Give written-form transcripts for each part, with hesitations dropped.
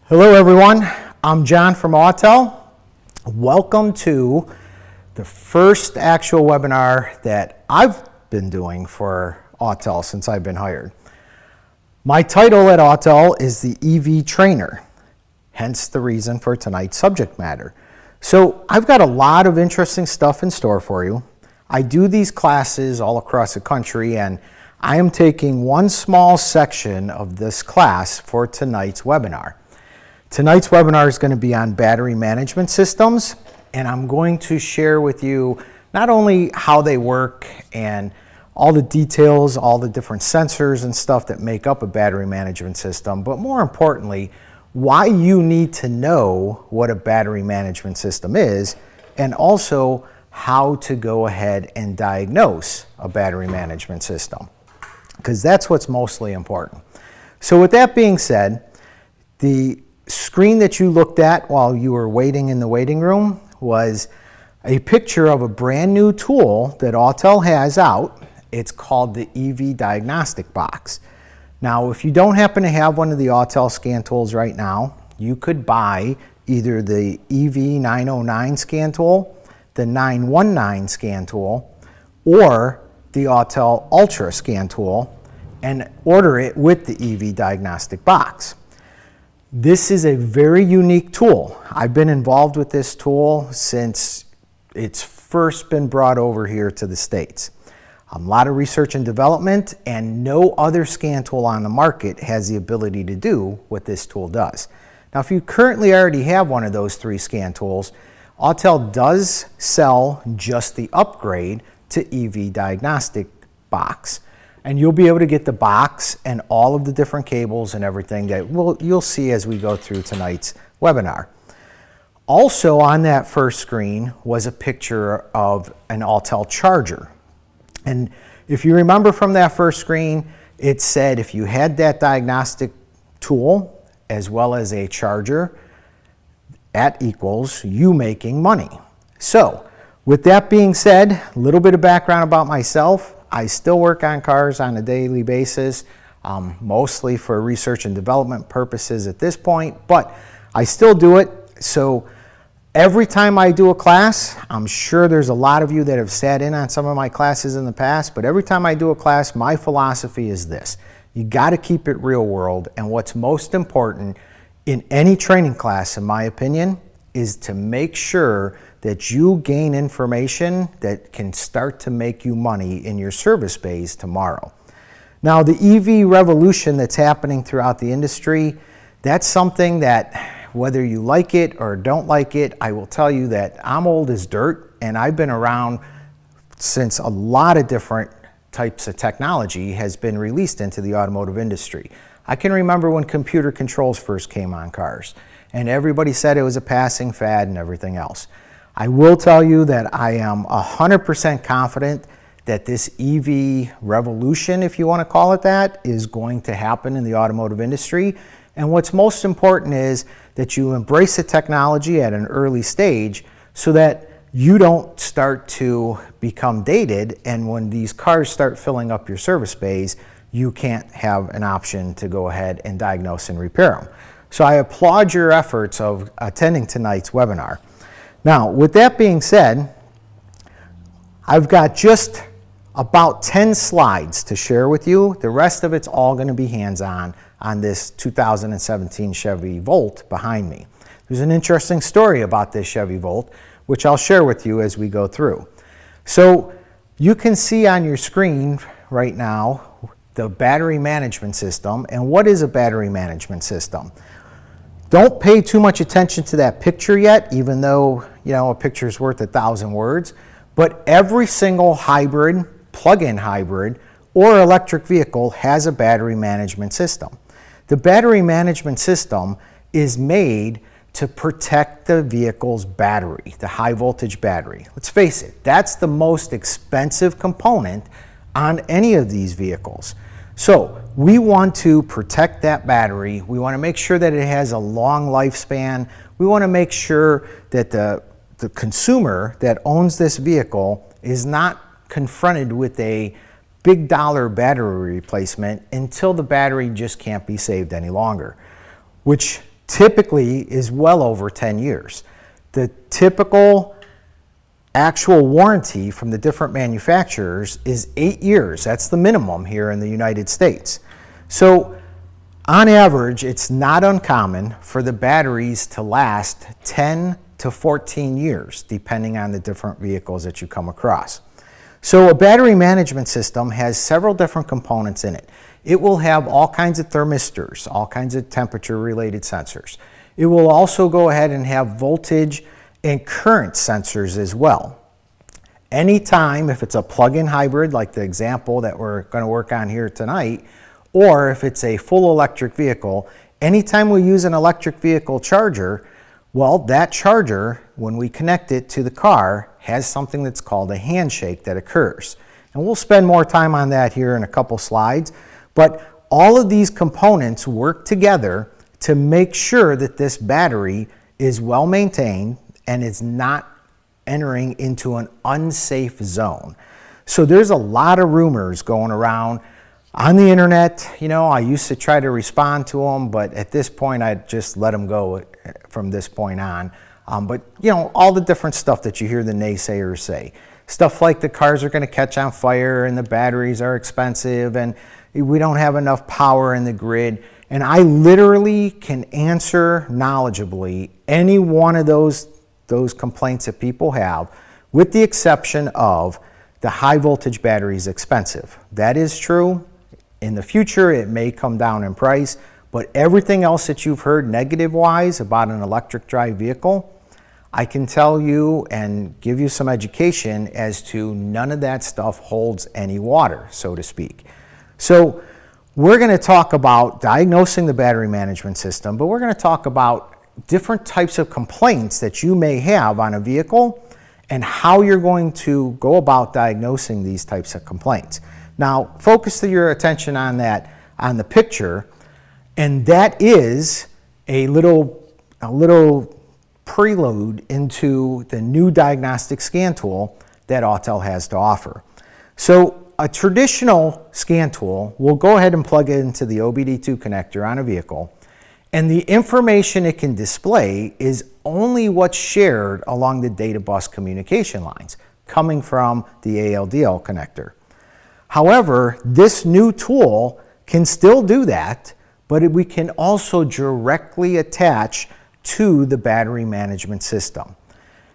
Hello everyone, I'm John from Autel. Welcome to the first actual webinar that I've been doing for Autel since I've been hired. My title at Autel is the EV Trainer, hence the reason for tonight's subject matter. So I've got a lot of interesting stuff in store for you. I do these classes all across the country, and I am taking one small section of this class for tonight's webinar. Tonight's webinar is going to be on battery management systems, and I'm going to share with you not only how they work and all the details, all the different sensors and stuff that make up a battery management system, but more importantly, why you need to know what a battery management system is, and also how to go ahead and diagnose a battery management system, because that's what's mostly important. So with that being said, the screen that you looked at while you were waiting in the waiting room was a picture of a brand new tool that Autel has out. It's called the EV Diagnostic box. Now, if you don't happen to have one of the Autel scan tools right now, you could buy either the EV909 scan tool, the 919 scan tool, or the Autel Ultra scan tool and order it with the EV Diagnostic box. This is a very unique tool. I've been involved with this tool since it's first been brought over here to the States. A lot of research and development, and no other scan tool on the market has the ability to do what this tool does. Now, if you currently already have one of those three scan tools, Autel does sell just the upgrade to EV Diagnostic box. And you'll be able to get the box and all of the different cables and everything that you'll see as we go through tonight's webinar. Also on that first screen was a picture of an Autel charger. And if you remember from that first screen, it said if you had that diagnostic tool as well as a charger, that equals you making money. So with that being said, a little bit of background about myself. I still work on cars on a daily basis, mostly for research and development purposes at this point, but I still do it. So every time I do a class, I'm sure there's a lot of you that have sat in on some of my classes in the past, but every time I do a class, my philosophy is this: you got to keep it real world, and what's most important in any training class, in my opinion, is to make sure that you gain information that can start to make you money in your service bays tomorrow. Now, the EV revolution that's happening throughout the industry, that's something that whether you like it or don't like it, I will tell you that I'm old as dirt, and I've been around since a lot of different types of technology has been released into the automotive industry. I can remember when computer controls first came on cars, and everybody said it was a passing fad and everything else. I will tell you that I am 100% confident that this EV revolution, if you want to call it that, is going to happen in the automotive industry. And what's most important is that you embrace the technology at an early stage so that you don't start to become dated, and when these cars start filling up your service bays, you can't have an option to go ahead and diagnose and repair them. So I applaud your efforts of attending tonight's webinar. Now, with that being said, I've got just about 10 slides to share with you. The rest of it's all going to be hands-on on this 2017 Chevy Volt behind me. There's an interesting story about this Chevy Volt, which I'll share with you as we go through. So you can see on your screen right now the battery management system. And what is a battery management system? Don't pay too much attention to that picture yet, even though, you know, a picture is worth 1,000 words. But every single hybrid, plug-in hybrid, or electric vehicle has a battery management system. The battery management system is made to protect the vehicle's battery, the high voltage battery. Let's face it, that's the most expensive component on any of these vehicles. So we want to protect that battery. We want to make sure that it has a long lifespan. We want to make sure that the consumer that owns this vehicle is not confronted with a big dollar battery replacement until the battery just can't be saved any longer, which typically is well over 10 years. The typical actual warranty from the different manufacturers is 8 years. That's the minimum here in the United States. So on average, it's not uncommon for the batteries to last 10 to 14 years, depending on the different vehicles that you come across. So a battery management system has several different components in it. It will have all kinds of thermistors, all kinds of temperature-related sensors. It will also go ahead and have voltage and current sensors as well. Anytime, if it's a plug-in hybrid, like the example that we're going to work on here tonight, or if it's a full electric vehicle, anytime we use an electric vehicle charger, well, that charger, when we connect it to the car, has something that's called a handshake that occurs. And we'll spend more time on that here in a couple slides. But all of these components work together to make sure that this battery is well maintained and is not entering into an unsafe zone. So there's a lot of rumors going around on the internet. You know, I used to try to respond to them, but at this point I just let them go from this point on. But you know, all the different stuff that you hear the naysayers say. Stuff like the cars are going to catch on fire and the batteries are expensive and we don't have enough power in the grid. And I literally can answer knowledgeably any one of those complaints that people have, with the exception of the high voltage battery is expensive. That is true. In the future, it may come down in price, but everything else that you've heard negative-wise about an electric drive vehicle, I can tell you and give you some education as to none of that stuff holds any water, so to speak. So we're going to talk about diagnosing the battery management system, but we're going to talk about different types of complaints that you may have on a vehicle and how you're going to go about diagnosing these types of complaints. Now, focus your attention on that, on the picture, and that is a little prelude into the new diagnostic scan tool that Autel has to offer. So a traditional scan tool will go ahead and plug it into the OBD2 connector on a vehicle, and the information it can display is only what's shared along the data bus communication lines coming from the ALDL connector. However, this new tool can still do that, but we can also directly attach to the battery management system.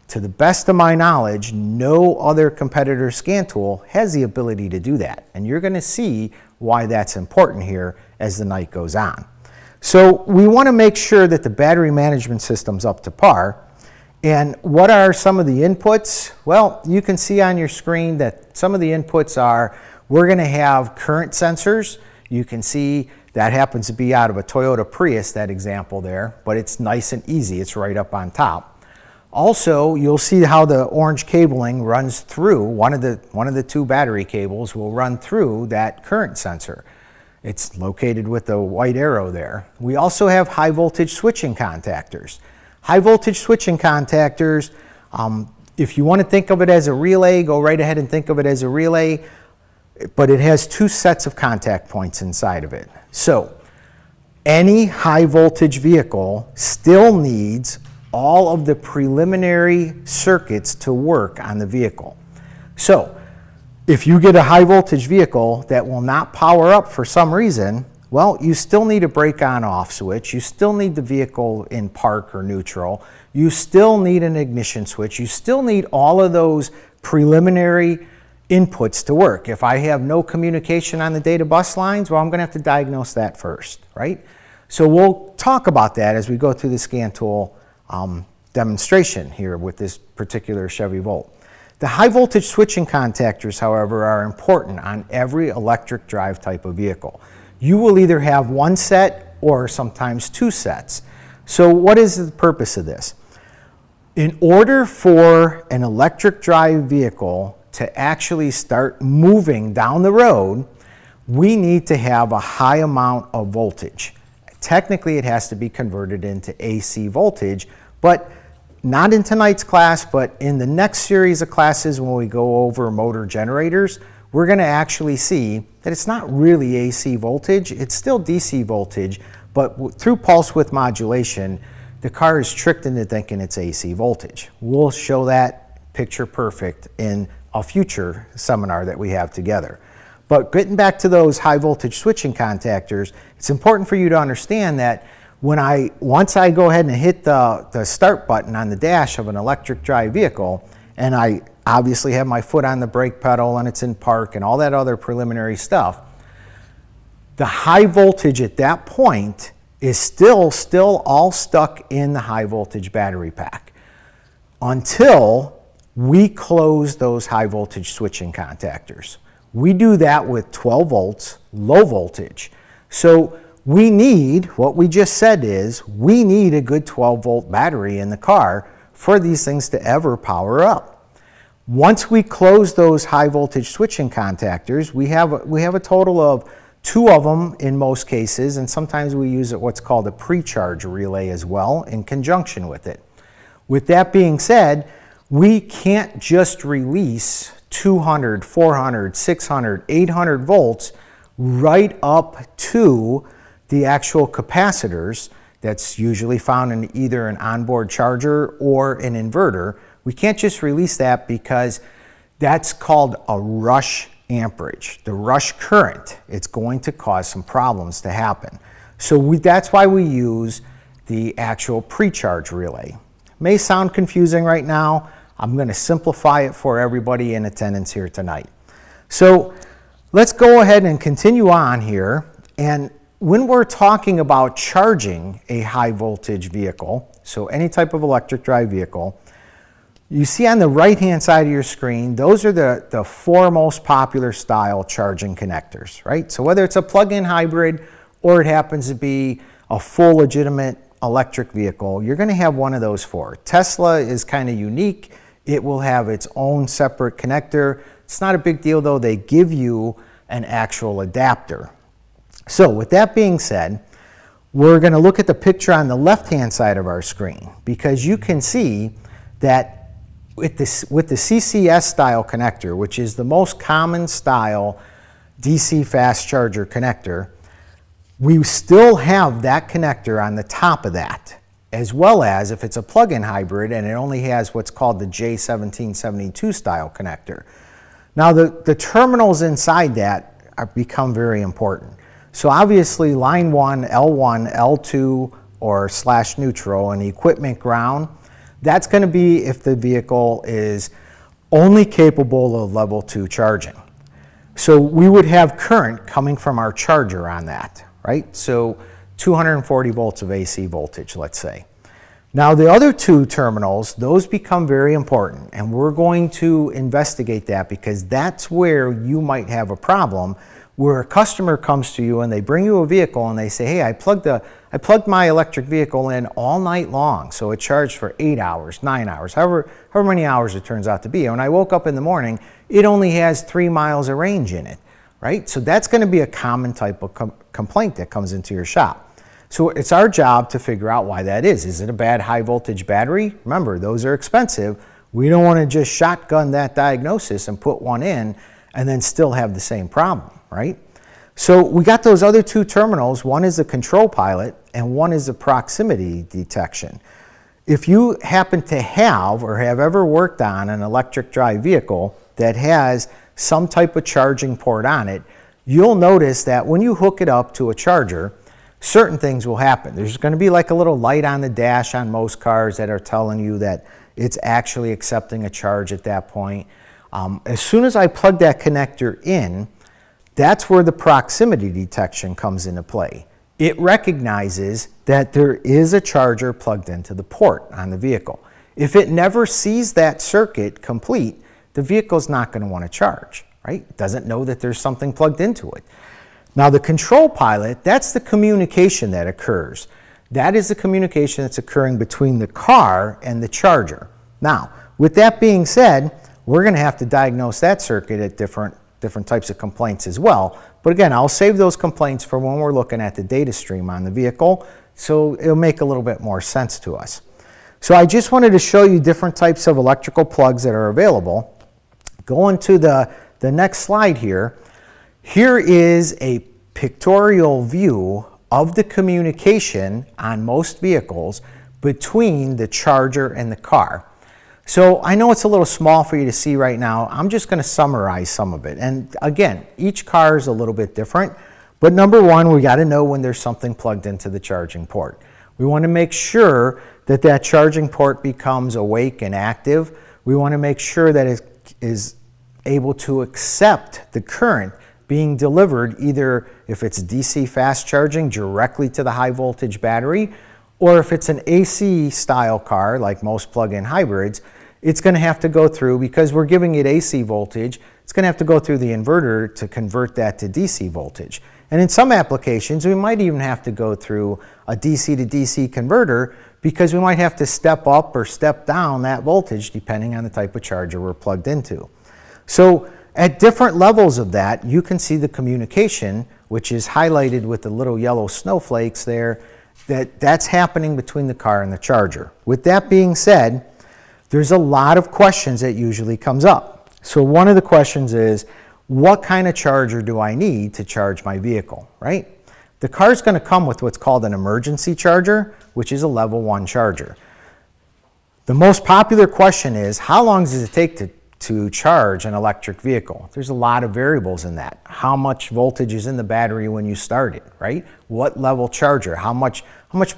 To the best of my knowledge, no other competitor scan tool has the ability to do that. And you're going to see why that's important here as the night goes on. So we want to make sure that the battery management system's up to par. And what are some of the inputs? Well, you can see on your screen that some of the inputs are, we're going to have current sensors. You can see that happens to be out of a Toyota Prius, that example there, but it's nice and easy. It's right up on top. Also, you'll see how the orange cabling runs through, one of the two battery cables will run through that current sensor. It's located with the white arrow there. We also have high voltage switching contactors. High voltage switching contactors, if you want to think of it as a relay, go right ahead and think of it as a relay, but it has two sets of contact points inside of it. So any high voltage vehicle still needs all of the preliminary circuits to work on the vehicle. So if you get a high voltage vehicle that will not power up for some reason, well, you still need a brake on off switch. You still need the vehicle in park or neutral. You still need an ignition switch. You still need all of those preliminary inputs to work. If I have no communication on the data bus lines, well, I'm going to have to diagnose that first, right? So we'll talk about that as we go through the scan tool demonstration here with this particular Chevy Volt. The high voltage switching contactors, however, are important on every electric drive type of vehicle. You will either have one set or sometimes two sets. So what is the purpose of this? In order for an electric drive vehicle to actually start moving down the road, we need to have a high amount of voltage. Technically, it has to be converted into AC voltage, but not in tonight's class, but in the next series of classes when we go over motor generators, we're going to actually see that it's not really AC voltage, it's still DC voltage, But through pulse width modulation, the car is tricked into thinking it's AC voltage. We'll show that picture perfect in a future seminar that we have together. But getting back to those high voltage switching contactors, it's important for you to understand that once I go ahead and hit the start button on the dash of an electric drive vehicle, and I obviously have my foot on the brake pedal and it's in park and all that other preliminary stuff, the high voltage at that point is still all stuck in the high voltage battery pack until we close those high voltage switching contactors. We do that with 12 volts, low voltage. So we need, what we just said is, we need a good 12 volt battery in the car for these things to ever power up. Once we close those high voltage switching contactors, we have a total of 2 of them in most cases, and sometimes we use what's called a pre-charge relay as well in conjunction with it. With that being said, we can't just release 200, 400, 600, 800 volts right up to the actual capacitors that's usually found in either an onboard charger or an inverter. We can't just release that because that's called a rush amperage. The rush current, it's going to cause some problems to happen. So that's why we use the actual pre-charge relay. May sound confusing right now. I'm going to simplify it for everybody in attendance here tonight. So let's go ahead and continue on here. And when we're talking about charging a high voltage vehicle, so any type of electric drive vehicle, you see on the right-hand side of your screen, those are the 4 most popular style charging connectors, right? So whether it's a plug-in hybrid or it happens to be a full legitimate electric vehicle, you're going to have one of those 4. Tesla is kind of unique. It will have its own separate connector. It's not a big deal though. They give you an actual adapter. So with that being said, we're going to look at the picture on the left-hand side of our screen because you can see that with the CCS style connector, which is the most common style DC fast charger connector, we still have that connector on the top of that, as well as if it's a plug-in hybrid and it only has what's called the J1772 style connector. Now the terminals inside that become very important. So obviously line 1, L1, L2, or / neutral, and equipment ground, that's going to be if the vehicle is only capable of level 2 charging. So we would have current coming from our charger on that, right? So 240 volts of AC voltage, let's say. Now the other 2 terminals, those become very important, and we're going to investigate that because that's where you might have a problem where a customer comes to you and they bring you a vehicle and they say, hey, I plugged my electric vehicle in all night long, so it charged for 8 hours, 9 hours, however many hours it turns out to be. And when I woke up in the morning, it only has 3 miles of range in it, right? So that's going to be a common type of complaint that comes into your shop. So it's our job to figure out why that is. Is it a bad high voltage battery? Remember, those are expensive. We don't want to just shotgun that diagnosis and put one in and then still have the same problem, right? So we got those other 2 terminals. One is the control pilot and one is the proximity detection. If you happen to have or have ever worked on an electric drive vehicle that has some type of charging port on it, you'll notice that when you hook it up to a charger, certain things will happen. There's going to be like a little light on the dash on most cars that are telling you that it's actually accepting a charge at that point. As soon as I plug that connector in, that's where the proximity detection comes into play. It recognizes that there is a charger plugged into the port on the vehicle. If it never sees that circuit complete, the vehicle's not going to want to charge, right? It doesn't know that there's something plugged into it. Now the control pilot, that's the communication that occurs. That is the communication that's occurring between the car and the charger. Now, with that being said, we're going to have to diagnose that circuit at different types of complaints as well. But again, I'll save those complaints for when we're looking at the data stream on the vehicle, so it'll make a little bit more sense to us. So I just wanted to show you different types of electrical plugs that are available. Going to the next slide here. Here is a pictorial view of the communication on most vehicles between the charger and the car. So I know it's a little small for you to see right now. I'm just going to summarize some of it. And again, each car is a little bit different. But number one, we got to know when there's something plugged into the charging port. We want to make sure that that charging port becomes awake and active. We want to make sure that it is able to accept the current being delivered, either if it's DC fast charging directly to the high voltage battery, or if it's an AC style car, like most plug-in hybrids, it's going to have to go through, because we're giving it AC voltage, it's going to have to go through the inverter to convert that to DC voltage. And in some applications, we might even have to go through a DC to DC converter, because we might have to step up or step down that voltage depending on the type of charger we're plugged into. So at different levels of that, you can see the communication, which is highlighted with the little yellow snowflakes there, that's happening between the car and the charger. With that being said, there's a lot of questions that usually comes up. So one of the questions is, what kind of charger do I need to charge my vehicle, right? The car's going to come with what's called an emergency charger, which is a level 1 charger. The most popular question is, how long does it take to charge an electric vehicle? There's a lot of variables in that. How much voltage is in the battery when you start it, right? What level charger? How much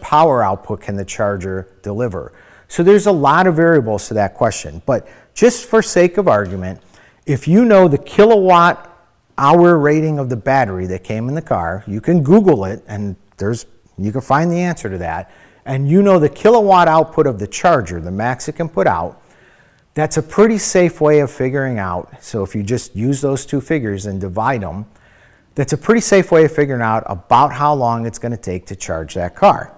power output can the charger deliver? So there's a lot of variables to that question. But just for sake of argument, if you know the kilowatt hour rating of the battery that came in the car, you can Google it and you can find the answer to that. And you know the kilowatt output of the charger the max it can put out, that's a pretty safe way of figuring out. So if you just use those two figures and divide them, that's a pretty safe way of figuring out about how long it's going to take to charge that car.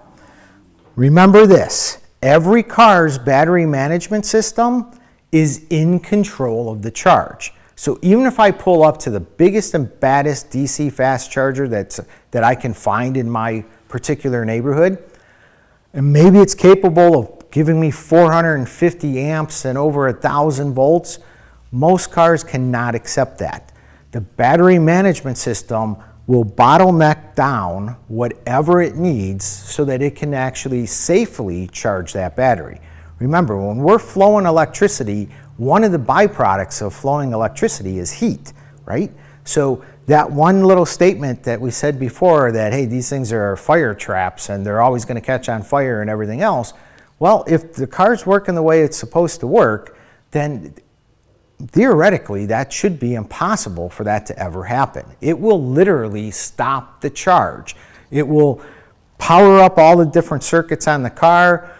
Remember this, every car's battery management system is in control of the charge. So even if I pull up to the biggest and baddest DC fast charger that I can find in my particular neighborhood, and maybe it's capable of giving me 450 amps and over 1,000 volts, most cars cannot accept that. The battery management system will bottleneck down whatever it needs so that it can actually safely charge that battery. Remember, when we're flowing electricity, one of the byproducts of flowing electricity is heat, right? So that one little statement that we said before that, hey, these things are fire traps and they're always going to catch on fire and everything else, well, if the car's working the way it's supposed to work, then theoretically that should be impossible for that to ever happen. It will literally stop the charge. It will power up all the different circuits on the car.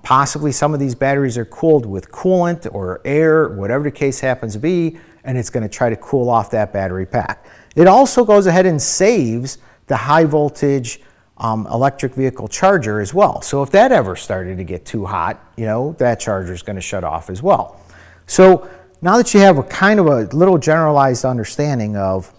Possibly some of these batteries are cooled with coolant or air, whatever the case happens to be, and it's going to try to cool off that battery pack. It also goes ahead and saves the high voltage electric vehicle charger as well. So if that ever started to get too hot, that charger is going to shut off as well. So now that you have a kind of a little generalized understanding of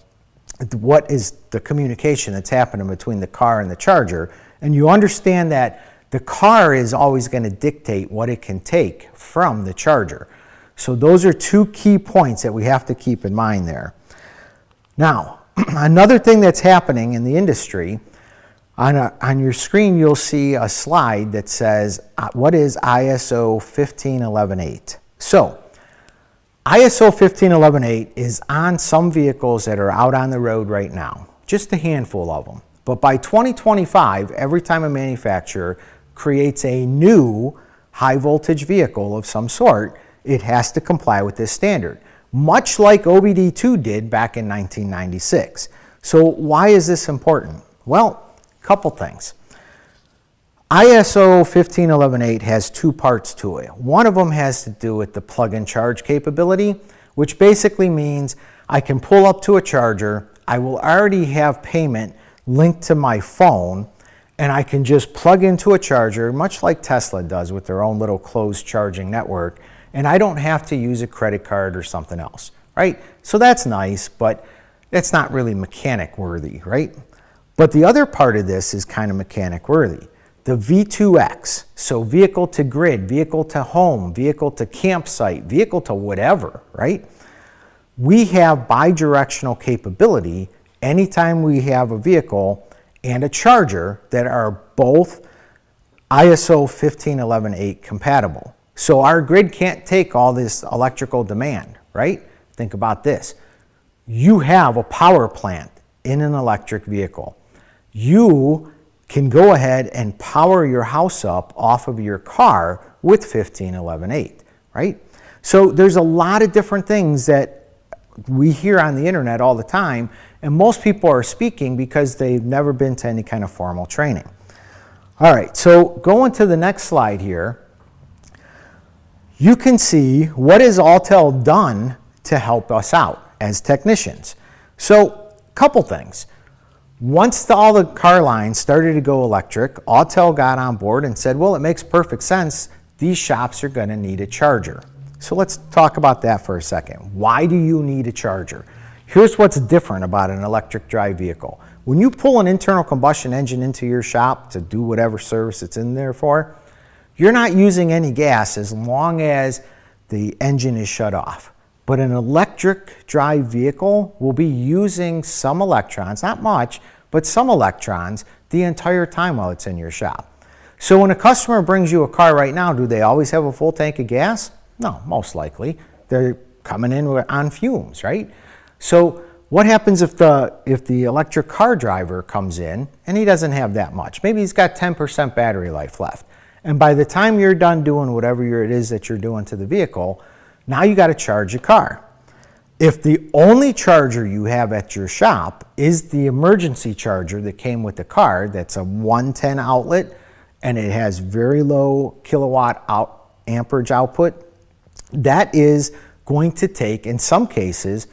what is the communication that's happening between the car and the charger, and you understand that the car is always going to dictate what it can take from the charger. So those are two key points that we have to keep in mind there. Now, another thing that's happening in the industry, on your screen you'll see a slide that says, what is ISO 15118? So, ISO 15118 is on some vehicles that are out on the road right now, just a handful of them. But by 2025, every time a manufacturer creates a new high voltage vehicle of some sort, it has to comply with this standard, much like OBD2 did back in 1996. So why is this important? Well, a couple things. ISO 15118 has two parts to it. One of them has to do with the plug-in charge capability, which basically means I can pull up to a charger, I will already have payment linked to my phone, and I can just plug into a charger, much like Tesla does with their own little closed charging network, and I don't have to use a credit card or something else, right? So that's nice, but it's not really mechanic worthy, right? But the other part of this is kind of mechanic worthy. The V2X, so vehicle to grid, vehicle to home, vehicle to campsite, vehicle to whatever, right? We have bidirectional capability anytime we have a vehicle and a charger that are both ISO 15118 compatible. So our grid can't take all this electrical demand, right? Think about this. You have a power plant in an electric vehicle. You can go ahead and power your house up off of your car with 15118, right? So there's a lot of different things that we hear on the internet all the time, and most people are speaking because they've never been to any kind of formal training. All right, so going to the next slide here, you can see what has Autel done to help us out as technicians. So a couple things. Once all the car lines started to go electric, Autel got on board and said, well, it makes perfect sense. These shops are going to need a charger. So let's talk about that for a second. Why do you need a charger? Here's what's different about an electric drive vehicle. When you pull an internal combustion engine into your shop to do whatever service it's in there for, you're not using any gas as long as the engine is shut off. But an electric drive vehicle will be using some electrons, not much, but some electrons the entire time while it's in your shop. So when a customer brings you a car right now, do they always have a full tank of gas? No, most likely. They're coming in on fumes, right? So what happens if the electric car driver comes in and he doesn't have that much? Maybe he's got 10% battery life left. And by the time you're done doing whatever it is that you're doing to the vehicle, now you got to charge your car. If the only charger you have at your shop is the emergency charger that came with the car, that's a 110 outlet, and it has very low kilowatt amperage output, that is going to take, in some cases,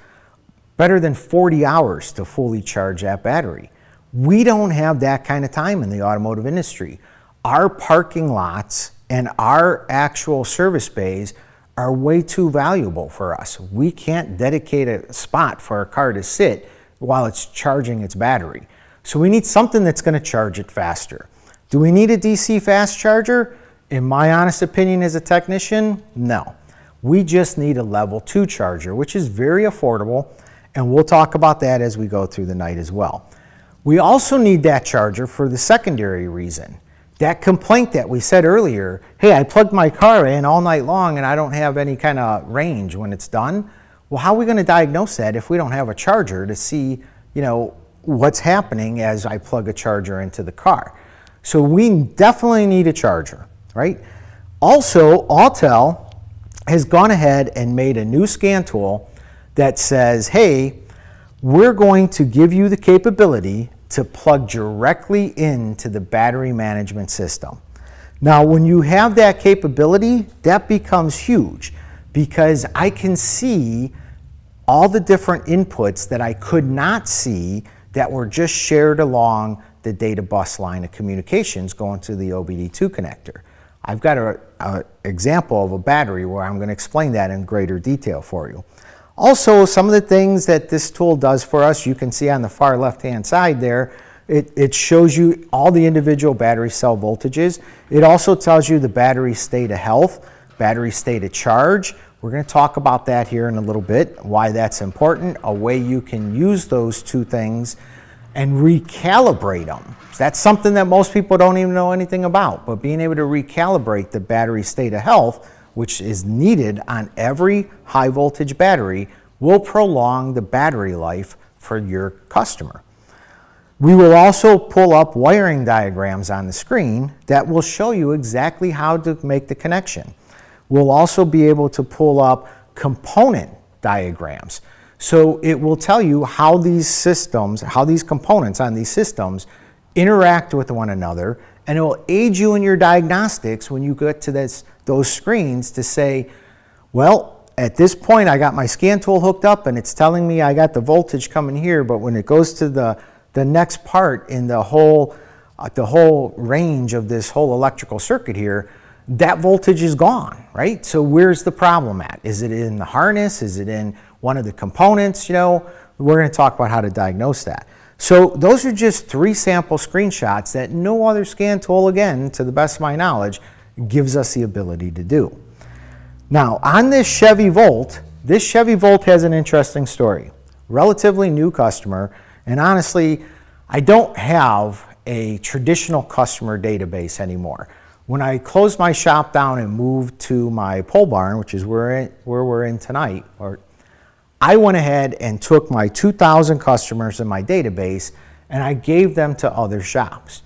better than 40 hours to fully charge that battery. We don't have that kind of time in the automotive industry. Our parking lots and our actual service bays are way too valuable for us. We can't dedicate a spot for a car to sit while it's charging its battery. So we need something that's going to charge it faster. Do we need a DC fast charger? In my honest opinion as a technician, no. We just need a level 2 charger, which is very affordable, and we'll talk about that as we go through the night as well. We also need that charger for the secondary reason. That complaint that we said earlier, hey, I plugged my car in all night long and I don't have any kind of range when it's done. Well, how are we going to diagnose that if we don't have a charger to see, what's happening as I plug a charger into the car? So we definitely need a charger, right? Also, Autel has gone ahead and made a new scan tool that says, hey, we're going to give you the capability to plug directly into the battery management system. Now, when you have that capability, that becomes huge because I can see all the different inputs that I could not see that were just shared along the data bus line of communications going to the OBD2 connector. I've got an example of a battery where I'm going to explain that in greater detail for you. Also, some of the things that this tool does for us, you can see on the far left-hand side there, it shows you all the individual battery cell voltages. It also tells you the battery state of health, battery state of charge. We're going to talk about that here in a little bit, why that's important, a way you can use those two things and recalibrate them. That's something that most people don't even know anything about, but being able to recalibrate the battery state of health, which is needed on every high voltage battery, will prolong the battery life for your customer. We will also pull up wiring diagrams on the screen that will show you exactly how to make the connection. We'll also be able to pull up component diagrams. So it will tell you how these systems, how these components on these systems interact with one another, and it will aid you in your diagnostics when you get to those screens to say, well, at this point I got my scan tool hooked up and it's telling me I got the voltage coming here, but when it goes to the next part in the whole range of this whole electrical circuit here, that voltage is gone, right? So where's the problem at? Is it in the harness? Is it in one of the components? We're going to talk about how to diagnose that. So those are just 3 sample screenshots that no other scan tool, again, to the best of my knowledge, gives us the ability to do. Now, on this Chevy Volt has an interesting story. Relatively new customer, and honestly, I don't have a traditional customer database anymore. When I closed my shop down and moved to my pole barn, which is where we're in tonight, I went ahead and took my 2,000 customers in my database and I gave them to other shops.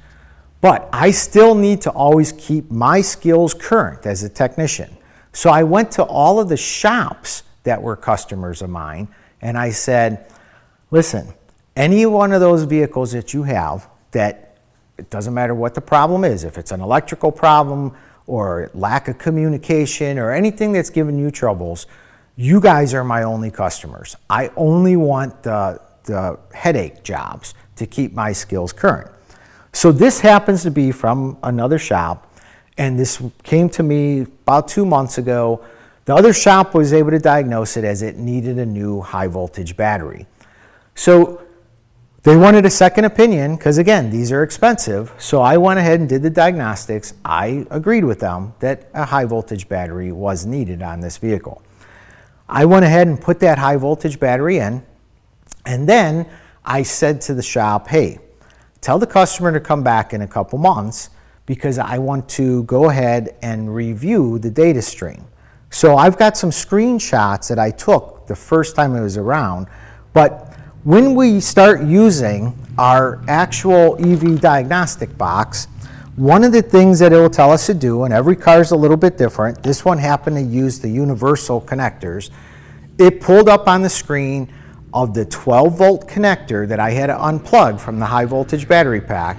But I still need to always keep my skills current as a technician. So I went to all of the shops that were customers of mine and I said, listen, any one of those vehicles that you have that it doesn't matter what the problem is, if it's an electrical problem or lack of communication or anything that's giving you troubles, you guys are my only customers. I only want the headache jobs to keep my skills current. So this happens to be from another shop, and this came to me about 2 months ago. The other shop was able to diagnose it as it needed a new high voltage battery. So they wanted a second opinion because, again, these are expensive. So I went ahead and did the diagnostics. I agreed with them that a high voltage battery was needed on this vehicle. I went ahead and put that high voltage battery in, and then I said to the shop, hey, tell the customer to come back in a couple months because I want to go ahead and review the data stream. So I've got some screenshots that I took the first time it was around, but when we start using our actual EV diagnostic box, one of the things that it will tell us to do, and every car is a little bit different, this one happened to use the universal connectors. It pulled up on the screen of the 12-volt connector that I had to unplug from the high voltage battery pack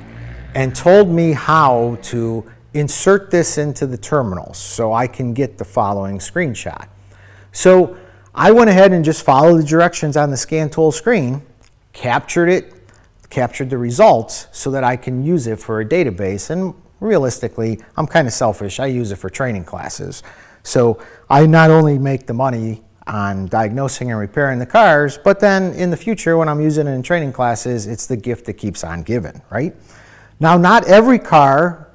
and told me how to insert this into the terminals so I can get the following screenshot. So I went ahead and just followed the directions on the scan tool screen, captured the results so that I can use it for a database. And realistically, I'm kind of selfish. I use it for training classes. So I not only make the money on diagnosing and repairing the cars, but then in the future when I'm using it in training classes, it's the gift that keeps on giving, right? Now, not every car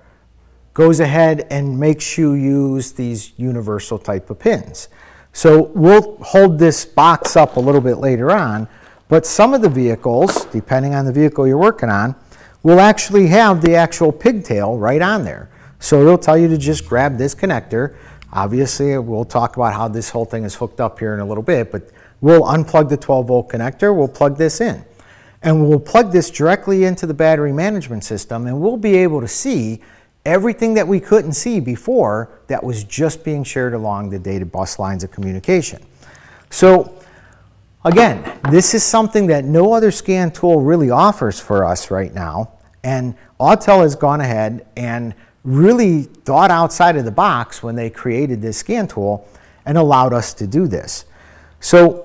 goes ahead and makes you use these universal type of pins. So we'll hold this box up a little bit later on, but some of the vehicles, depending on the vehicle you're working on, will actually have the actual pigtail right on there. So it'll tell you to just grab this connector. Obviously, we'll talk about how this whole thing is hooked up here in a little bit, but we'll unplug the 12-volt connector, we'll plug this in. And we'll plug this directly into the battery management system, and we'll be able to see everything that we couldn't see before that was just being shared along the data bus lines of communication. So again, this is something that no other scan tool really offers for us right now, and Autel has gone ahead and really thought outside of the box when they created this scan tool and allowed us to do this. So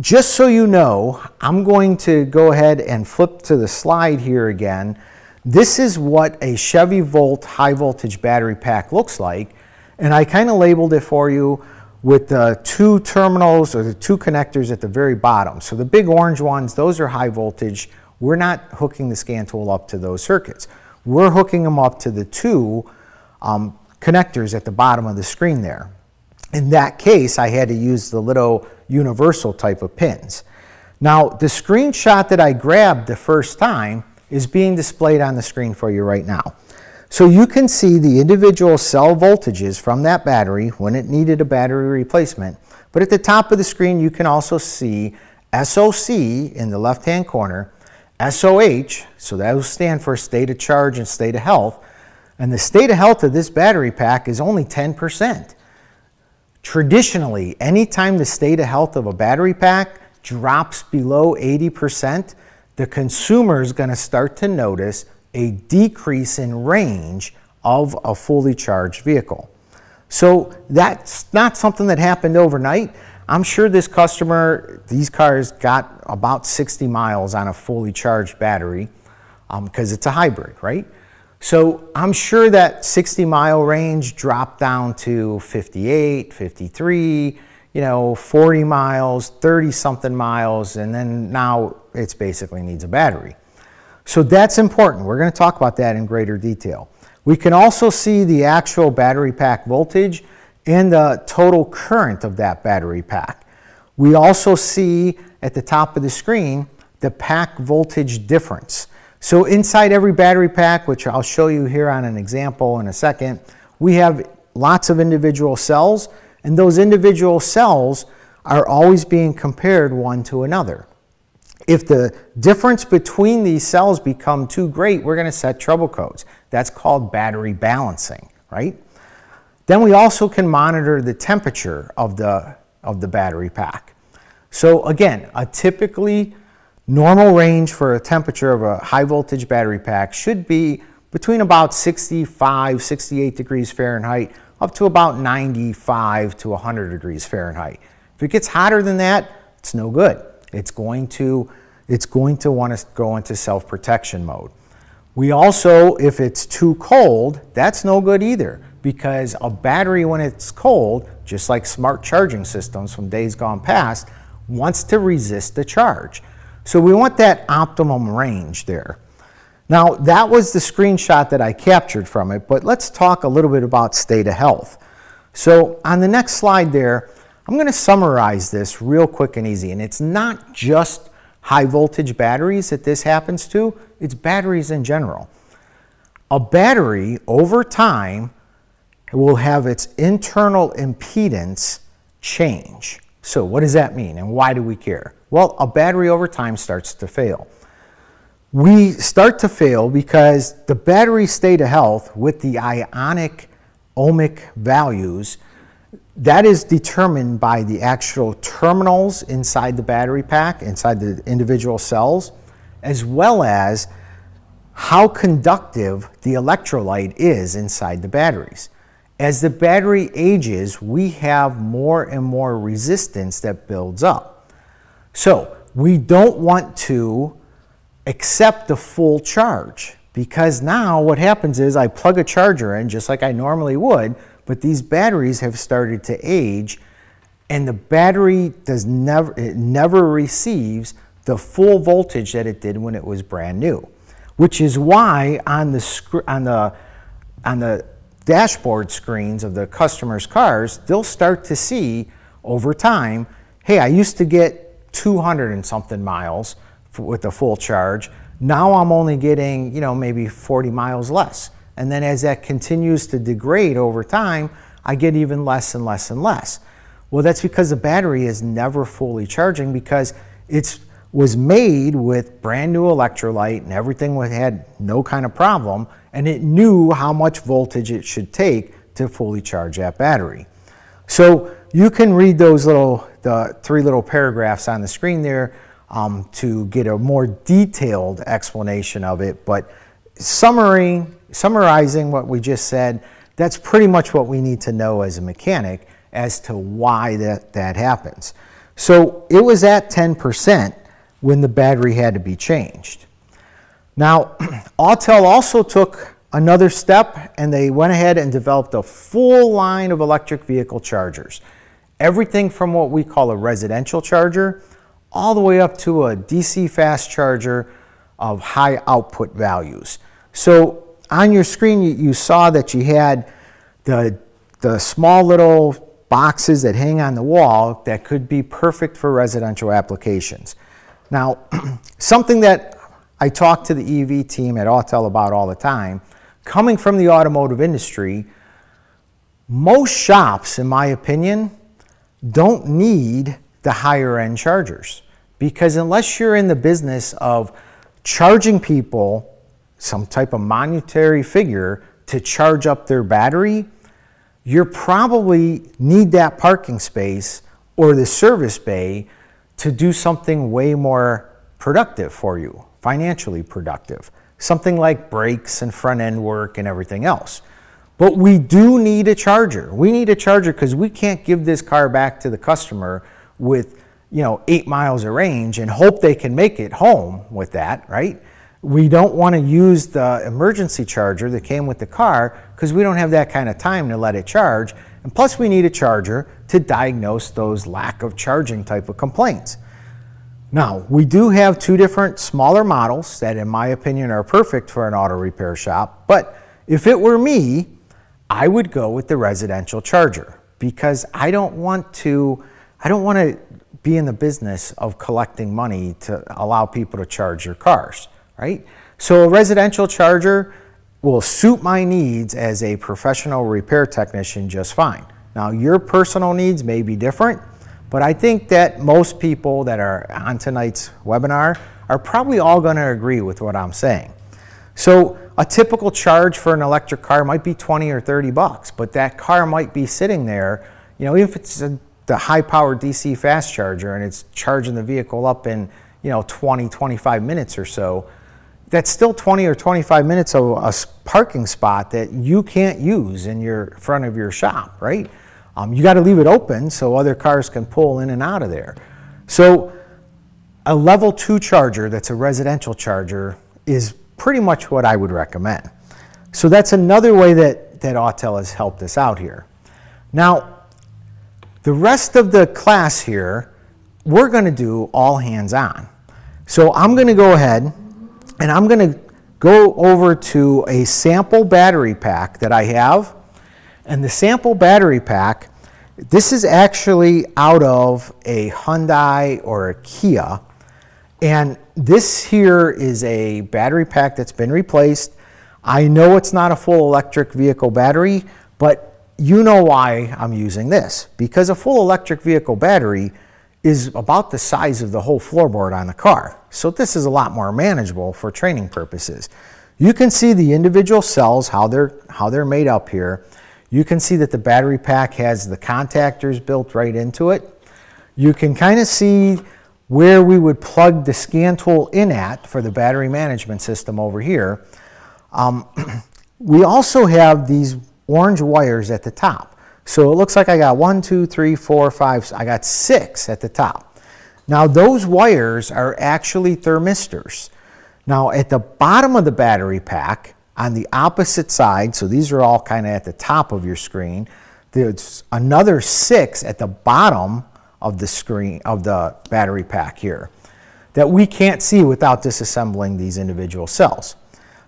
just so you know, I'm going to go ahead and flip to the slide here again. This is what a Chevy Volt high voltage battery pack looks like, and I kind of labeled it for you with the two terminals or the two connectors at the very bottom. So the big orange ones, those are high voltage. We're not hooking the scan tool up to those circuits. We're hooking them up to the two connectors at the bottom of the screen there. In that case, I had to use the little universal type of pins. Now, the screenshot that I grabbed the first time is being displayed on the screen for you right now. So you can see the individual cell voltages from that battery when it needed a battery replacement. But at the top of the screen, you can also see SOC in the left-hand corner, SOH, so that will stand for state of charge and state of health. And the state of health of this battery pack is only 10%. Traditionally, anytime the state of health of a battery pack drops below 80%, the consumer is going to start to notice a decrease in range of a fully charged vehicle. So that's not something that happened overnight. I'm sure this customer, these cars got about 60 miles on a fully charged battery because it's a hybrid, right? So I'm sure that 60-mile range dropped down to 58, 53, 40 miles, 30-something miles, and then now it basically needs a battery. So that's important. We're going to talk about that in greater detail. We can also see the actual battery pack voltage and the total current of that battery pack. We also see at the top of the screen the pack voltage difference. So inside every battery pack, which I'll show you here on an example in a second, we have lots of individual cells, and those individual cells are always being compared one to another. If the difference between these cells become too great, we're going to set trouble codes. That's called battery balancing, right? Then we also can monitor the temperature of the battery pack. So again, a typically normal range for a temperature of a high voltage battery pack should be between about 65, 68 degrees Fahrenheit up to about 95 to 100 degrees Fahrenheit. If it gets hotter than that, it's no good. It's going to want to go into self-protection mode. We also, if it's too cold, that's no good either, because a battery when it's cold, just like smart charging systems from days gone past, wants to resist the charge. So we want that optimum range there. Now that was the screenshot that I captured from it, but let's talk a little bit about state of health. So on the next slide there, I'm going to summarize this real quick and easy, and it's not just high voltage batteries that this happens to, it's batteries in general. A battery over time will have its internal impedance change. So what does that mean and why do we care? Well, a battery over time starts to fail. We start to fail because the battery state of health with the ionic ohmic values, that is determined by the actual terminals inside the battery pack, inside the individual cells, as well as how conductive the electrolyte is inside the batteries. As the battery ages, we have more and more resistance that builds up. So we don't want to accept the full charge, because now what happens is I plug a charger in just like I normally would, but these batteries have started to age and the battery never receives the full voltage that it did when it was brand new, which is why on the dashboard screens of the customers' cars, they'll start to see over time, hey, I used to get 200 and something miles with a full charge. Now I'm only getting, maybe 40 miles less. And then as that continues to degrade over time, I get even less and less and less. Well, that's because the battery is never fully charging, because it was made with brand new electrolyte and everything had no kind of problem, and it knew how much voltage it should take to fully charge that battery. So you can read the 3 little paragraphs on the screen there to get a more detailed explanation of it, but summarizing what we just said, that's pretty much what we need to know as a mechanic as to why that happens. So it was at 10% when the battery had to be changed. Now, Autel also took another step, and they went ahead and developed a full line of electric vehicle chargers. Everything from what we call a residential charger all the way up to a DC fast charger of high output values. So on your screen, you saw that you had the small little boxes that hang on the wall that could be perfect for residential applications. Now, something that I talk to the EV team at Autel about all the time, coming from the automotive industry, most shops, in my opinion, don't need the higher end chargers, because unless you're in the business of charging people some type of monetary figure to charge up their battery, you probably need that parking space or the service bay to do something way more productive for you, financially productive, something like brakes and front end work and everything else. But we do need a charger. We need a charger because we can't give this car back to the customer with 8 miles of range and hope they can make it home with that, right? We don't want to use the emergency charger that came with the car because we don't have that kind of time to let it charge. And plus we need a charger to diagnose those lack of charging type of complaints. Now, we do have 2 different smaller models that in my opinion are perfect for an auto repair shop, but if it were me, I would go with the residential charger, because I don't want to be in the business of collecting money to allow people to charge their cars, right? So a residential charger will suit my needs as a professional repair technician just fine. Now, your personal needs may be different, but I think that most people that are on tonight's webinar are probably all going to agree with what I'm saying. So a typical charge for an electric car might be 20 or 30 bucks, but that car might be sitting there, you know, even if it's the high-powered DC fast charger and it's charging the vehicle up in, you know, 20, 25 minutes or so, that's still 20 or 25 minutes of a parking spot that you can't use in your front of your shop, right? You got to leave it open so other cars can pull in and out of there. So a level 2 charger that's a residential charger is pretty much what I would recommend. So that's another way that Autel has helped us out here. Now, the rest of the class here, we're going to do all hands-on. So I'm going to go ahead and I'm going to go over to a sample battery pack that I have. And the sample battery pack, this is actually out of a Hyundai or a Kia. And this here is a battery pack that's been replaced. I know it's not a full electric vehicle battery, but you know why I'm using this. Because a full electric vehicle battery is about the size of the whole floorboard on the car. So this is a lot more manageable for training purposes. You can see the individual cells, how they're made up here. You can see that the battery pack has the contactors built right into it. You can kind of see where we would plug the scan tool in at for the battery management system over here. We also have these orange wires at the top. So it looks like I got 1, 2, 3, 4, 5, I got 6 at the top. Now those wires are actually thermistors. Now at the bottom of the battery pack, on the opposite side, so these are all kind of at the top of your screen, there's another 6 at the bottom of the screen of the battery pack here that we can't see without disassembling these individual cells.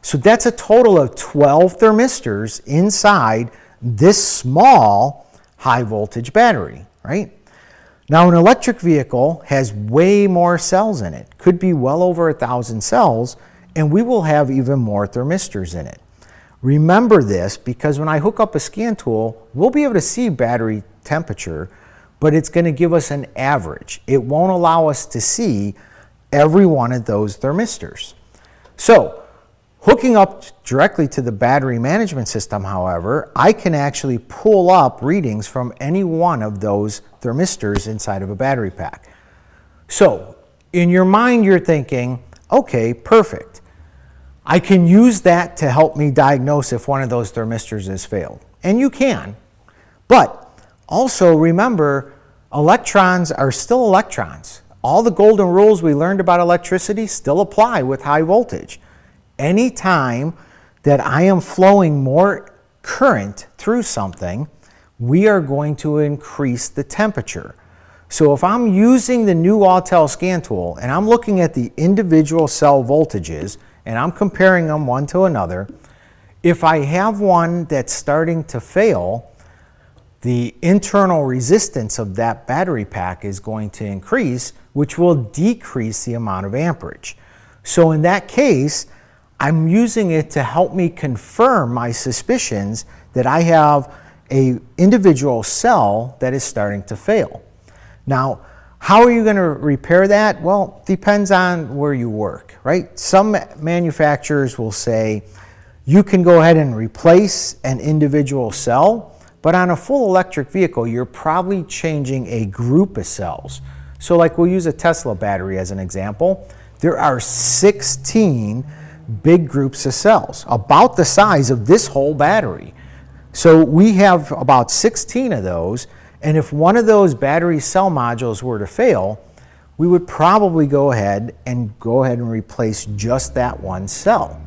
So that's a total of 12 thermistors inside this small high voltage battery, right? Now an electric vehicle has way more cells in it, could be well over 1,000 cells, and we will have even more thermistors in it. Remember this because when I hook up a scan tool, we'll be able to see battery temperature, but it's going to give us an average. It won't allow us to see every one of those thermistors. So hooking up directly to the battery management system, however, I can actually pull up readings from any one of those thermistors inside of a battery pack. So in your mind, you're thinking, okay, perfect. I can use that to help me diagnose if one of those thermistors has failed. And you can. But also remember, electrons are still electrons. All the golden rules we learned about electricity still apply with high voltage. Anytime that I am flowing more current through something, we are going to increase the temperature. So if I'm using the new Autel scan tool and I'm looking at the individual cell voltages and I'm comparing them one to another, if I have one that's starting to fail, the internal resistance of that battery pack is going to increase, which will decrease the amount of amperage. So in that case, I'm using it to help me confirm my suspicions that I have an individual cell that is starting to fail. Now, how are you going to repair that? Well, depends on where you work, right? Some manufacturers will say you can go ahead and replace an individual cell, but on a full electric vehicle, you're probably changing a group of cells. So like we'll use a Tesla battery as an example. There are 16 big groups of cells, about the size of this whole battery. So we have about 16 of those, and if one of those battery cell modules were to fail, we would probably go ahead and replace just that one cell.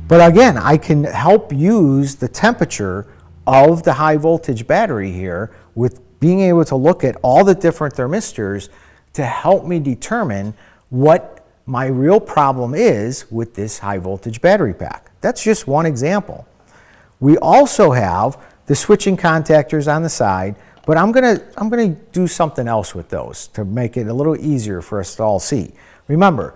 But again, I can help use the temperature of the high voltage battery here with being able to look at all the different thermistors to help me determine what my real problem is with this high voltage battery pack. That's just one example. We also have the switching contactors on the side, but I'm gonna do something else with those to make it a little easier for us to all see. Remember,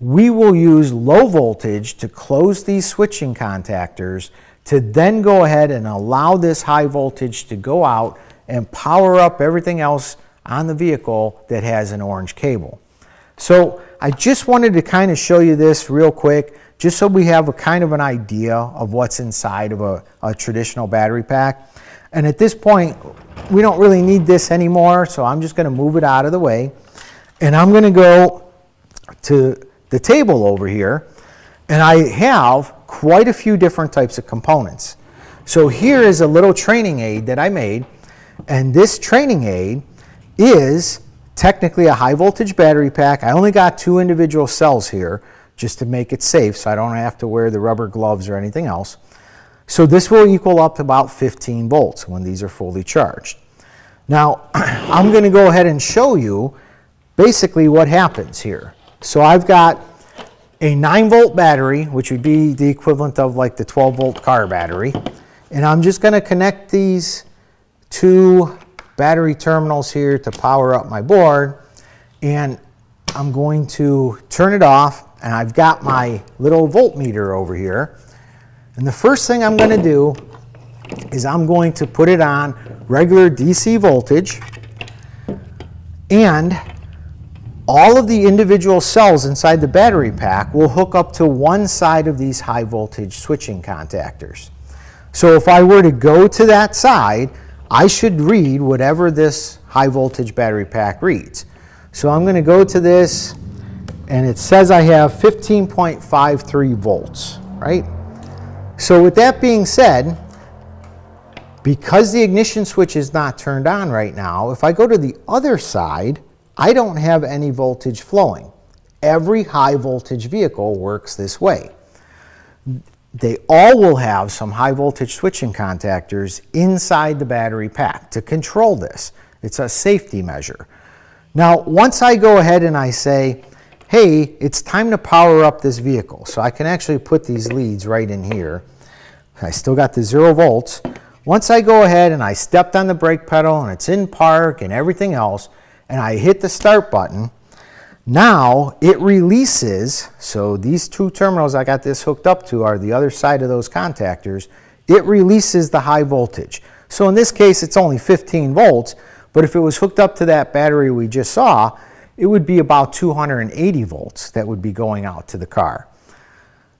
we will use low voltage to close these switching contactors to then go ahead and allow this high voltage to go out and power up everything else on the vehicle that has an orange cable. So I just wanted to kind of show you this real quick, just so we have a kind of an idea of what's inside of a traditional battery pack. And at this point, we don't really need this anymore, so I'm just going to move it out of the way. And I'm going to go to the table over here, and I have quite a few different types of components. So here is a little training aid that I made, and this training aid is technically a high voltage battery pack. I only got 2 individual cells here just to make it safe, so I don't have to wear the rubber gloves or anything else. So this will equal up to about 15 volts when these are fully charged. Now, I'm going to go ahead and show you basically what happens here. So I've got a 9-volt battery, which would be the equivalent of like the 12-volt car battery. And I'm just going to connect these 2 battery terminals here to power up my board. And I'm going to turn it off. And I've got my little voltmeter over here. And the first thing I'm going to do is I'm going to put it on regular DC voltage, and all of the individual cells inside the battery pack will hook up to one side of these high voltage switching contactors. So if I were to go to that side, I should read whatever this high voltage battery pack reads. So I'm going to go to this, and it says I have 15.53 volts, right? So with that being said, because the ignition switch is not turned on right now, if I go to the other side, I don't have any voltage flowing. Every high voltage vehicle works this way. They all will have some high voltage switching contactors inside the battery pack to control this. It's a safety measure. Now, once I go ahead and I say, hey, it's time to power up this vehicle. So I can actually put these leads right in here. I still got the 0 volts. Once I go ahead and I stepped on the brake pedal and it's in park and everything else, and I hit the start button, now it releases, so these 2 terminals I got this hooked up to are the other side of those contactors, it releases the high voltage. So in this case it's only 15 volts, but if it was hooked up to that battery we just saw, it would be about 280 volts that would be going out to the car.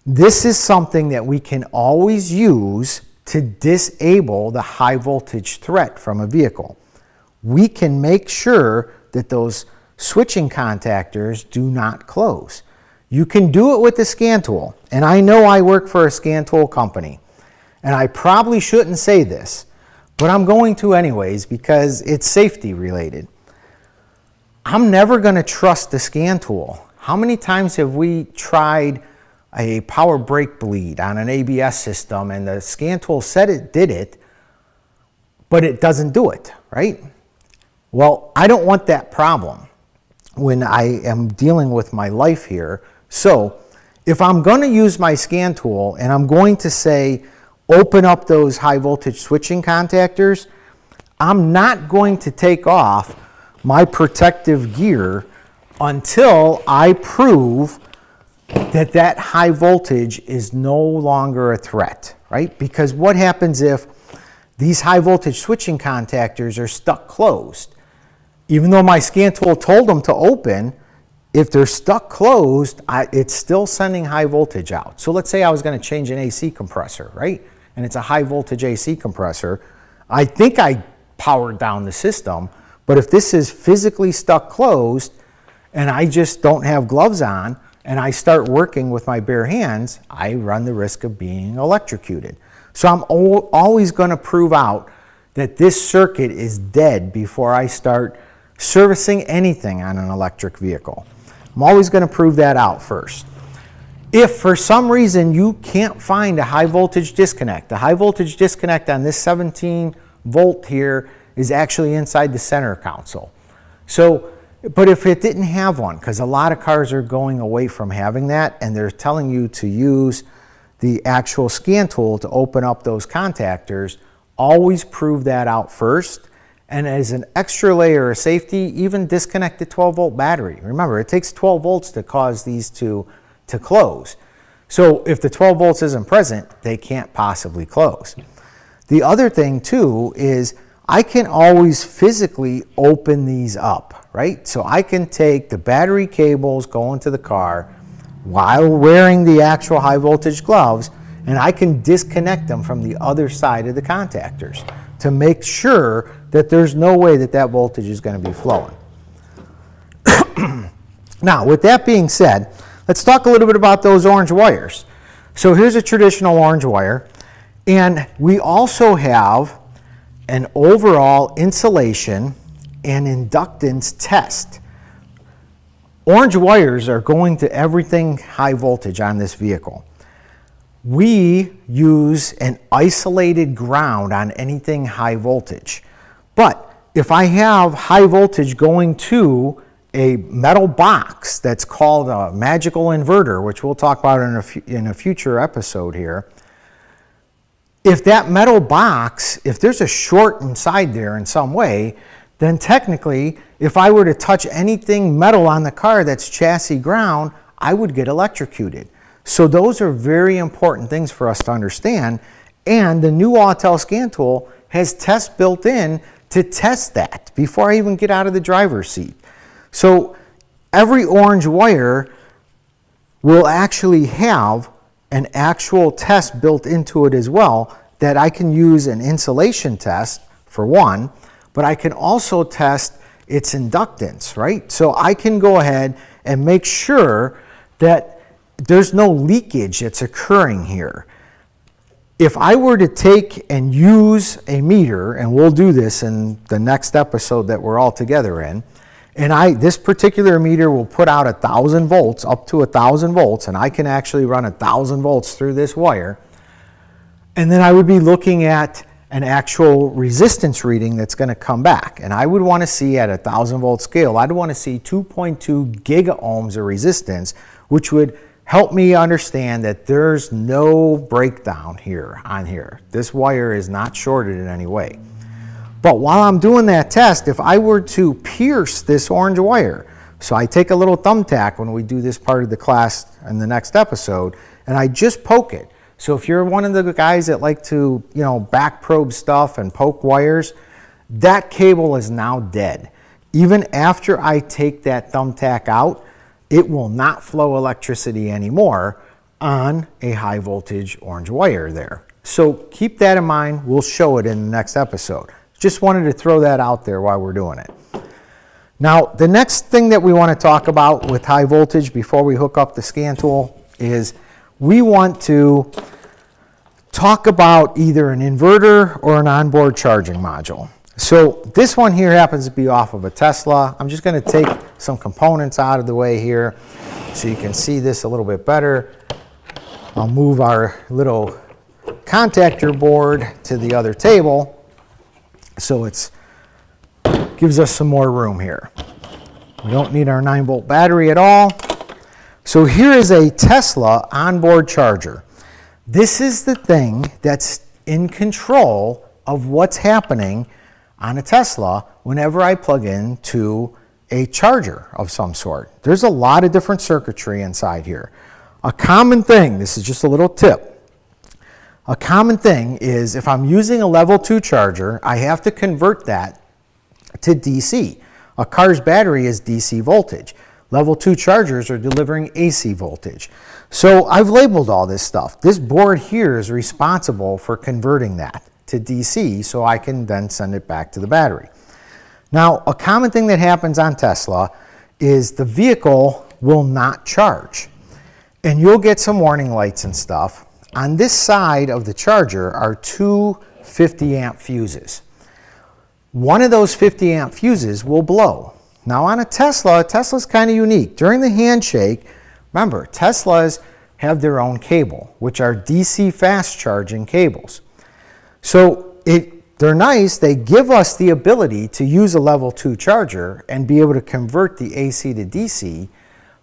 This is something that we can always use to disable the high voltage threat from a vehicle. We can make sure that those switching contactors do not close. You can do it with the scan tool, and I know I work for a scan tool company, and I probably shouldn't say this, but I'm going to anyways because it's safety related. I'm never going to trust the scan tool. How many times have we tried a power brake bleed on an ABS system and the scan tool said it did it, but it doesn't do it, right? Well, I don't want that problem when I am dealing with my life here. So if I'm going to use my scan tool and I'm going to say, open up those high voltage switching contactors, I'm not going to take off my protective gear until I prove that that high voltage is no longer a threat, right? Because what happens if these high voltage switching contactors are stuck closed? Even though my scan tool told them to open, if they're stuck closed, it's still sending high voltage out. So let's say I was going to change an AC compressor, right? And it's a high voltage AC compressor. I think I powered down the system, but if this is physically stuck closed and I just don't have gloves on and I start working with my bare hands, I run the risk of being electrocuted. So I'm always going to prove out that this circuit is dead before I start servicing anything on an electric vehicle. I'm always going to prove that out first. If for some reason you can't find a high voltage disconnect, the high voltage disconnect on this 17 volt here is actually inside the center console. So, but if it didn't have one, because a lot of cars are going away from having that and they're telling you to use the actual scan tool to open up those contactors, always prove that out first And as an extra layer of safety, even disconnect the 12-volt battery. Remember, it takes 12 volts to cause these to close. So if the 12 volts isn't present, they can't possibly close. The other thing too is I can always physically open these up, right? So I can take the battery cables, go into the car while wearing the actual high voltage gloves, and I can disconnect them from the other side of the contactors to make sure that there's no way that that voltage is going to be flowing. Now, with that being said, let's talk a little bit about those orange wires. So here's a traditional orange wire, and we also have an overall insulation and inductance test. Orange wires are going to everything high voltage on this vehicle. We use an isolated ground on anything high voltage. But if I have high voltage going to a metal box that's called a magical inverter, which we'll talk about in a future episode here, if that metal box, if there's a short inside there in some way, then technically, if I were to touch anything metal on the car that's chassis ground, I would get electrocuted. So those are very important things for us to understand. And the new Autel scan tool has tests built in to test that before I even get out of the driver's seat. So every orange wire will actually have an actual test built into it as well that I can use an insulation test for one, but I can also test its inductance, right? So I can go ahead and make sure that there's no leakage that's occurring here. If I were to take and use a meter, and we'll do this in the next episode that we're all together in, and this particular meter will put out 1,000 volts, up to 1,000 volts, and I can actually run 1,000 volts through this wire. And then I would be looking at an actual resistance reading that's going to come back. And I would want to see at a 1,000 volt scale, I'd want to see 2.2 giga ohms of resistance, which would help me understand that there's no breakdown here on here. This wire is not shorted in any way. But while I'm doing that test, if I were to pierce this orange wire, so I take a little thumbtack when we do this part of the class in the next episode, and I just poke it. So if you're one of the guys that like to, back probe stuff and poke wires, that cable is now dead. Even after I take that thumbtack out, it will not flow electricity anymore on a high voltage orange wire there. So keep that in mind. We'll show it in the next episode. Just wanted to throw that out there while we're doing it. Now, the next thing that we want to talk about with high voltage before we hook up the scan tool is we want to talk about either an inverter or an onboard charging module. So this one here happens to be off of a Tesla. I'm just going to take some components out of the way here so you can see this a little bit better. I'll move our little contactor board to the other table so it gives us some more room here. We don't need our 9-volt battery at all. So here is a Tesla onboard charger. This is the thing that's in control of what's happening on a Tesla whenever I plug into a charger of some sort. There's a lot of different circuitry inside here. A common thing, this is just a little tip, a common thing is if I'm using a level 2 charger, I have to convert that to DC. A car's battery is DC voltage. Level 2 chargers are delivering AC voltage. So I've labeled all this stuff. This board here is responsible for converting that to DC so I can then send it back to the battery. Now, a common thing that happens on Tesla is the vehicle will not charge. And you'll get some warning lights and stuff. On this side of the charger are two 50 amp fuses. One of those 50 amp fuses will blow. Now on a Tesla's kind of unique. During the handshake, remember, Teslas have their own cable, which are DC fast charging cables. So they're nice. They give us the ability to use a level 2 charger and be able to convert the AC to DC,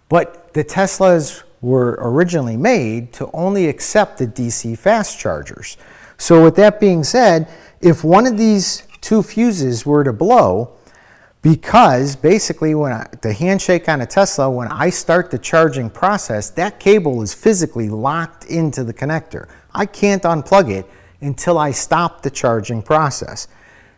but the Teslas were originally made to only accept the DC fast chargers. So with that being said, if one of these two two fuses were to blow, because basically when the handshake on a Tesla, when I start the charging process, that cable is physically locked into the connector. I can't unplug it until I stop the charging process.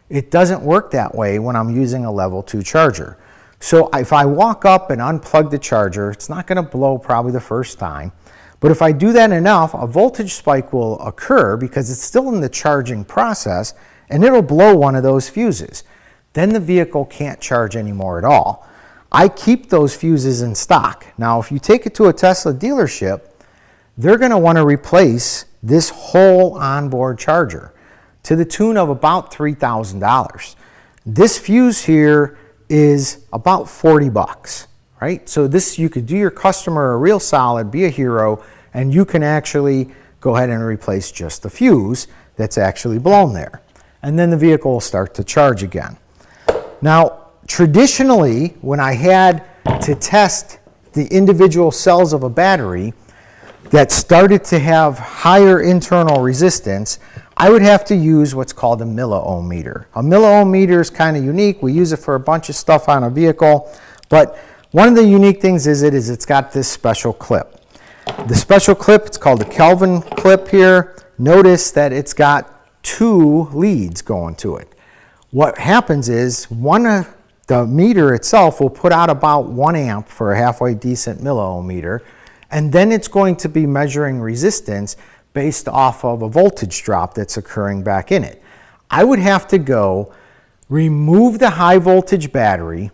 It doesn't work that way when I'm using a level 2 charger. So if I walk up and unplug the charger, it's not going to blow probably the first time. But if I do that enough, a voltage spike will occur because it's still in the charging process, and it'll blow one of those fuses. Then the vehicle can't charge anymore at all. I keep those fuses in stock. Now, if you take it to a Tesla dealership, they're going to want to replace this whole onboard charger to the tune of about $3,000. This fuse here is about 40 bucks, right? So this, you could do your customer a real solid, be a hero, and you can actually go ahead and replace just the fuse that's actually blown there. And then the vehicle will start to charge again. Now, traditionally, when I had to test the individual cells of a battery that started to have higher internal resistance, I would have to use what's called a milliohm meter. A milliohm meter is kind of unique. We use it for a bunch of stuff on a vehicle, but one of the unique things is it's got this special clip. The special clip, it's called the Kelvin clip here. Notice that it's got two leads going to it. What happens is the meter itself will put out about 1 amp for a halfway decent milliohm meter, and then it's going to be measuring resistance based off of a voltage drop that's occurring back in it. I would have to go remove the high voltage battery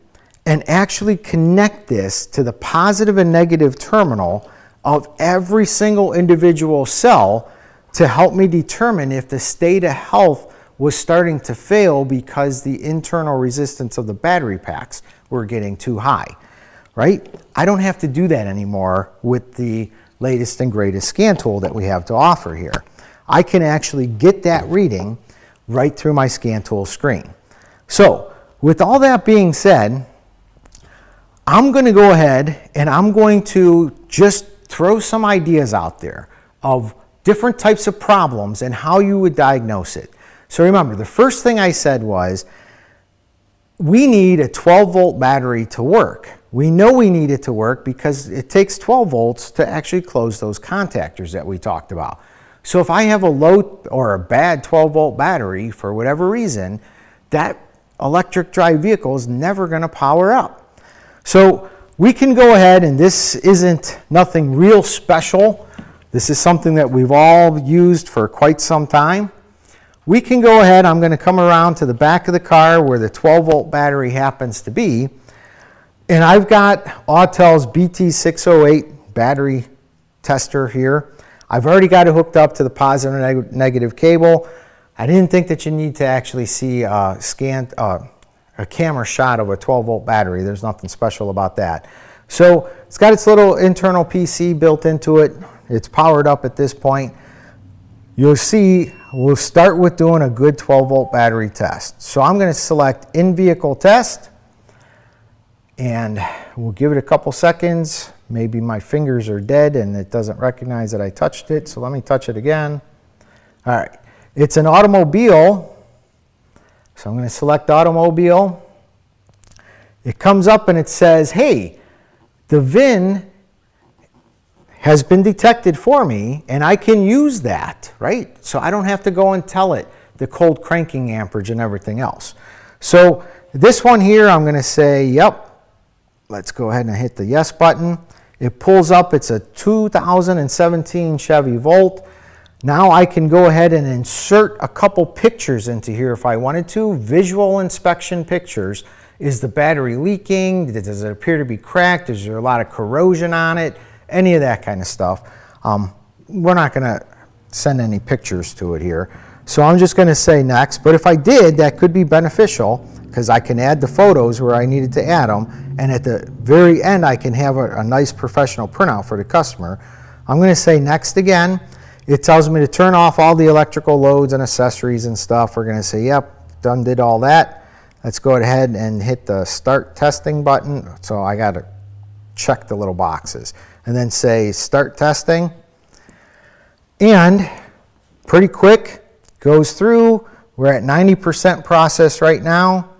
and actually connect this to the positive and negative terminal of every single individual cell to help me determine if the state of health was starting to fail because the internal resistance of the battery packs were getting too high, right? I don't have to do that anymore with the latest and greatest scan tool that we have to offer here. I can actually get that reading right through my scan tool screen. So with all that being said, I'm going to go ahead and I'm going to just throw some ideas out there of different types of problems and how you would diagnose it. So remember, the first thing I said was we need a 12-volt battery to work. We know we need it to work because it takes 12 volts to actually close those contactors that we talked about. So if I have a low or a bad 12-volt battery for whatever reason, that electric drive vehicle is never going to power up. So we can go ahead, and this isn't nothing real special. This is something that we've all used for quite some time. We can go ahead, I'm going to come around to the back of the car where the 12-volt battery happens to be, and I've got Autel's BT608 battery tester here. I've already got it hooked up to the positive and negative cable. I didn't think that you need to actually see a camera shot of a 12-volt battery. There's nothing special about that. So it's got its little internal PC built into it. It's powered up at this point. You'll see we'll start with doing a good 12-volt battery test. So I'm going to select in-vehicle test, and we'll give it a couple seconds. Maybe my fingers are dead and it doesn't recognize that I touched it, so let me touch it again. All right, it's an automobile, so I'm going to select automobile. It comes up and it says, hey, the VIN has been detected for me, and I can use that, right? So I don't have to go and tell it the cold cranking amperage and everything else. So this one here, I'm going to say, yep. Let's go ahead and hit the yes button. It pulls up. It's a 2017 Chevy Volt. Now I can go ahead and insert a couple pictures into here if I wanted to. Visual inspection pictures. Is the battery leaking? Does it appear to be cracked? Is there a lot of corrosion on it? Any of that kind of stuff. We're not going to send any pictures to it here. So I'm just going to say next. But if I did, that could be beneficial because I can add the photos where I needed to add them. And at the very end, I can have a nice professional printout for the customer. I'm going to say next again. It tells me to turn off all the electrical loads and accessories and stuff. We're going to say, yep, done, did all that. Let's go ahead and hit the start testing button. So I got to check the little boxes. And then say start testing, and pretty quick goes through. We're at 90% process right now.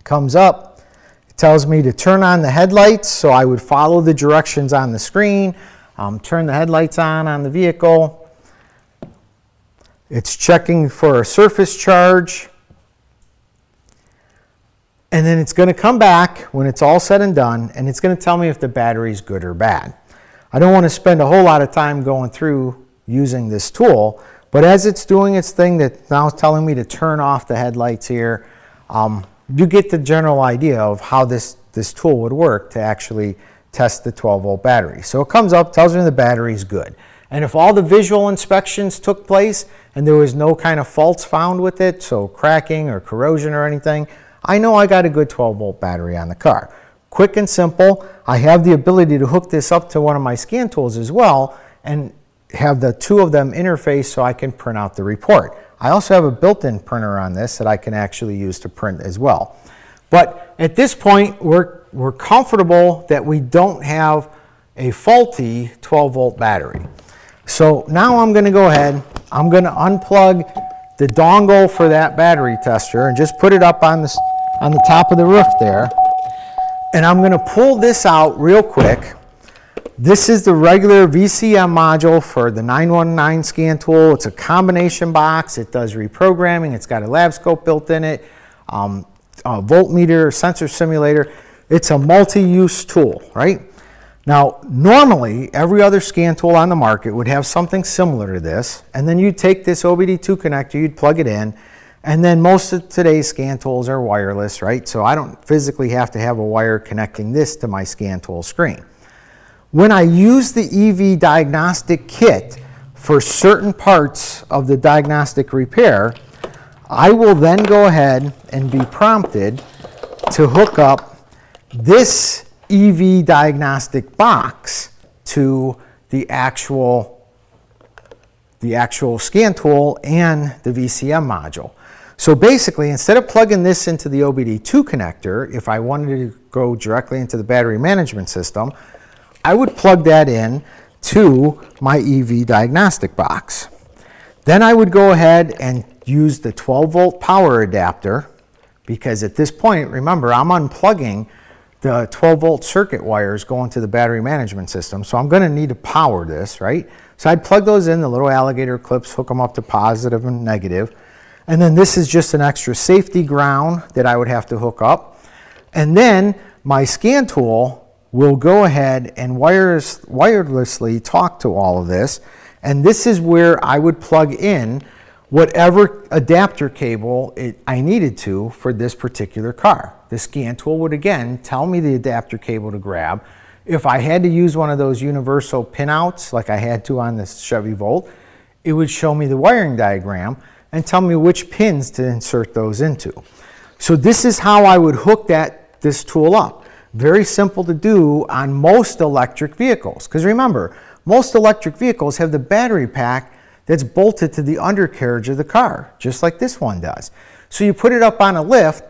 Comes up, it tells me to turn on the headlights, so I would follow the directions on the screen. Turn the headlights on the vehicle. It's checking for a surface charge. And then it's going to come back when it's all said and done, and it's going to tell me if the battery's good or bad. I don't want to spend a whole lot of time going through using this tool, but as it's doing its thing, that now it's telling me to turn off the headlights here, you get the general idea of how this tool would work to actually test the 12-volt battery. So it comes up, tells me the battery's good. And if all the visual inspections took place and there was no kind of faults found with it, so cracking or corrosion or anything, I know I got a good 12-volt battery on the car. Quick and simple. I have the ability to hook this up to one of my scan tools as well and have the two of them interface so I can print out the report. I also have a built-in printer on this that I can actually use to print as well. But at this point, we're comfortable that we don't have a faulty 12-volt battery. So now I'm going to go ahead, I'm going to unplug the dongle for that battery tester and just put it up on the top of the roof there. And I'm going to pull this out real quick. This is the regular VCM module for the 919 scan tool. It's a combination box. It does reprogramming. It's got a lab scope built in it, a voltmeter, sensor simulator. It's a multi-use tool, right? Now, normally, every other scan tool on the market would have something similar to this, and then you'd take this OBD2 connector, you'd plug it in, and then most of today's scan tools are wireless, right? So I don't physically have to have a wire connecting this to my scan tool screen. When I use the EV Diagnostic kit for certain parts of the diagnostic repair, I will then go ahead and be prompted to hook up this EV Diagnostic box to the actual scan tool and the VCM module. So basically, instead of plugging this into the OBD2 connector, if I wanted to go directly into the battery management system, I would plug that in to my EV Diagnostic box. Then I would go ahead and use the 12-volt power adapter, because at this point, remember, I'm unplugging the 12-volt circuit wires going to the battery management system, so I'm going to need to power this, right? So I'd plug those in, the little alligator clips, hook them up to positive and negative, and then this is just an extra safety ground that I would have to hook up. And then my scan tool will go ahead and wirelessly talk to all of this, and this is where I would plug in whatever adapter cable I needed to for this particular car. The scan tool would again tell me the adapter cable to grab. If I had to use one of those universal pinouts like I had to on this Chevy Volt, it would show me the wiring diagram and tell me which pins to insert those into. So this is how I would hook this tool up. Very simple to do on most electric vehicles, because remember, most electric vehicles have the battery pack that's bolted to the undercarriage of the car, just like this one does. So you put it up on a lift.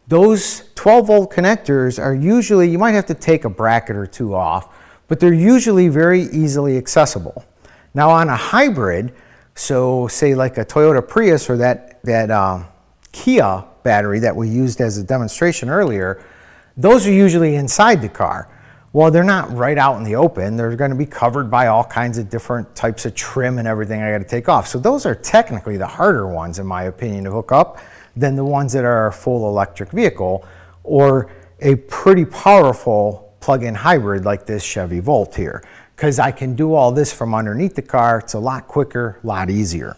Those 12-volt connectors are usually, you might have to take a bracket or two off, but they're usually very easily accessible. Now on a hybrid, so say like a Toyota Prius or that Kia battery that we used as a demonstration earlier, those are usually inside the car. Well, they're not right out in the open. They're going to be covered by all kinds of different types of trim and everything I got to take off. So those are technically the harder ones, in my opinion, to hook up than the ones that are a full electric vehicle or a pretty powerful plug-in hybrid like this Chevy Volt here, because I can do all this from underneath the car. It's a lot quicker, a lot easier.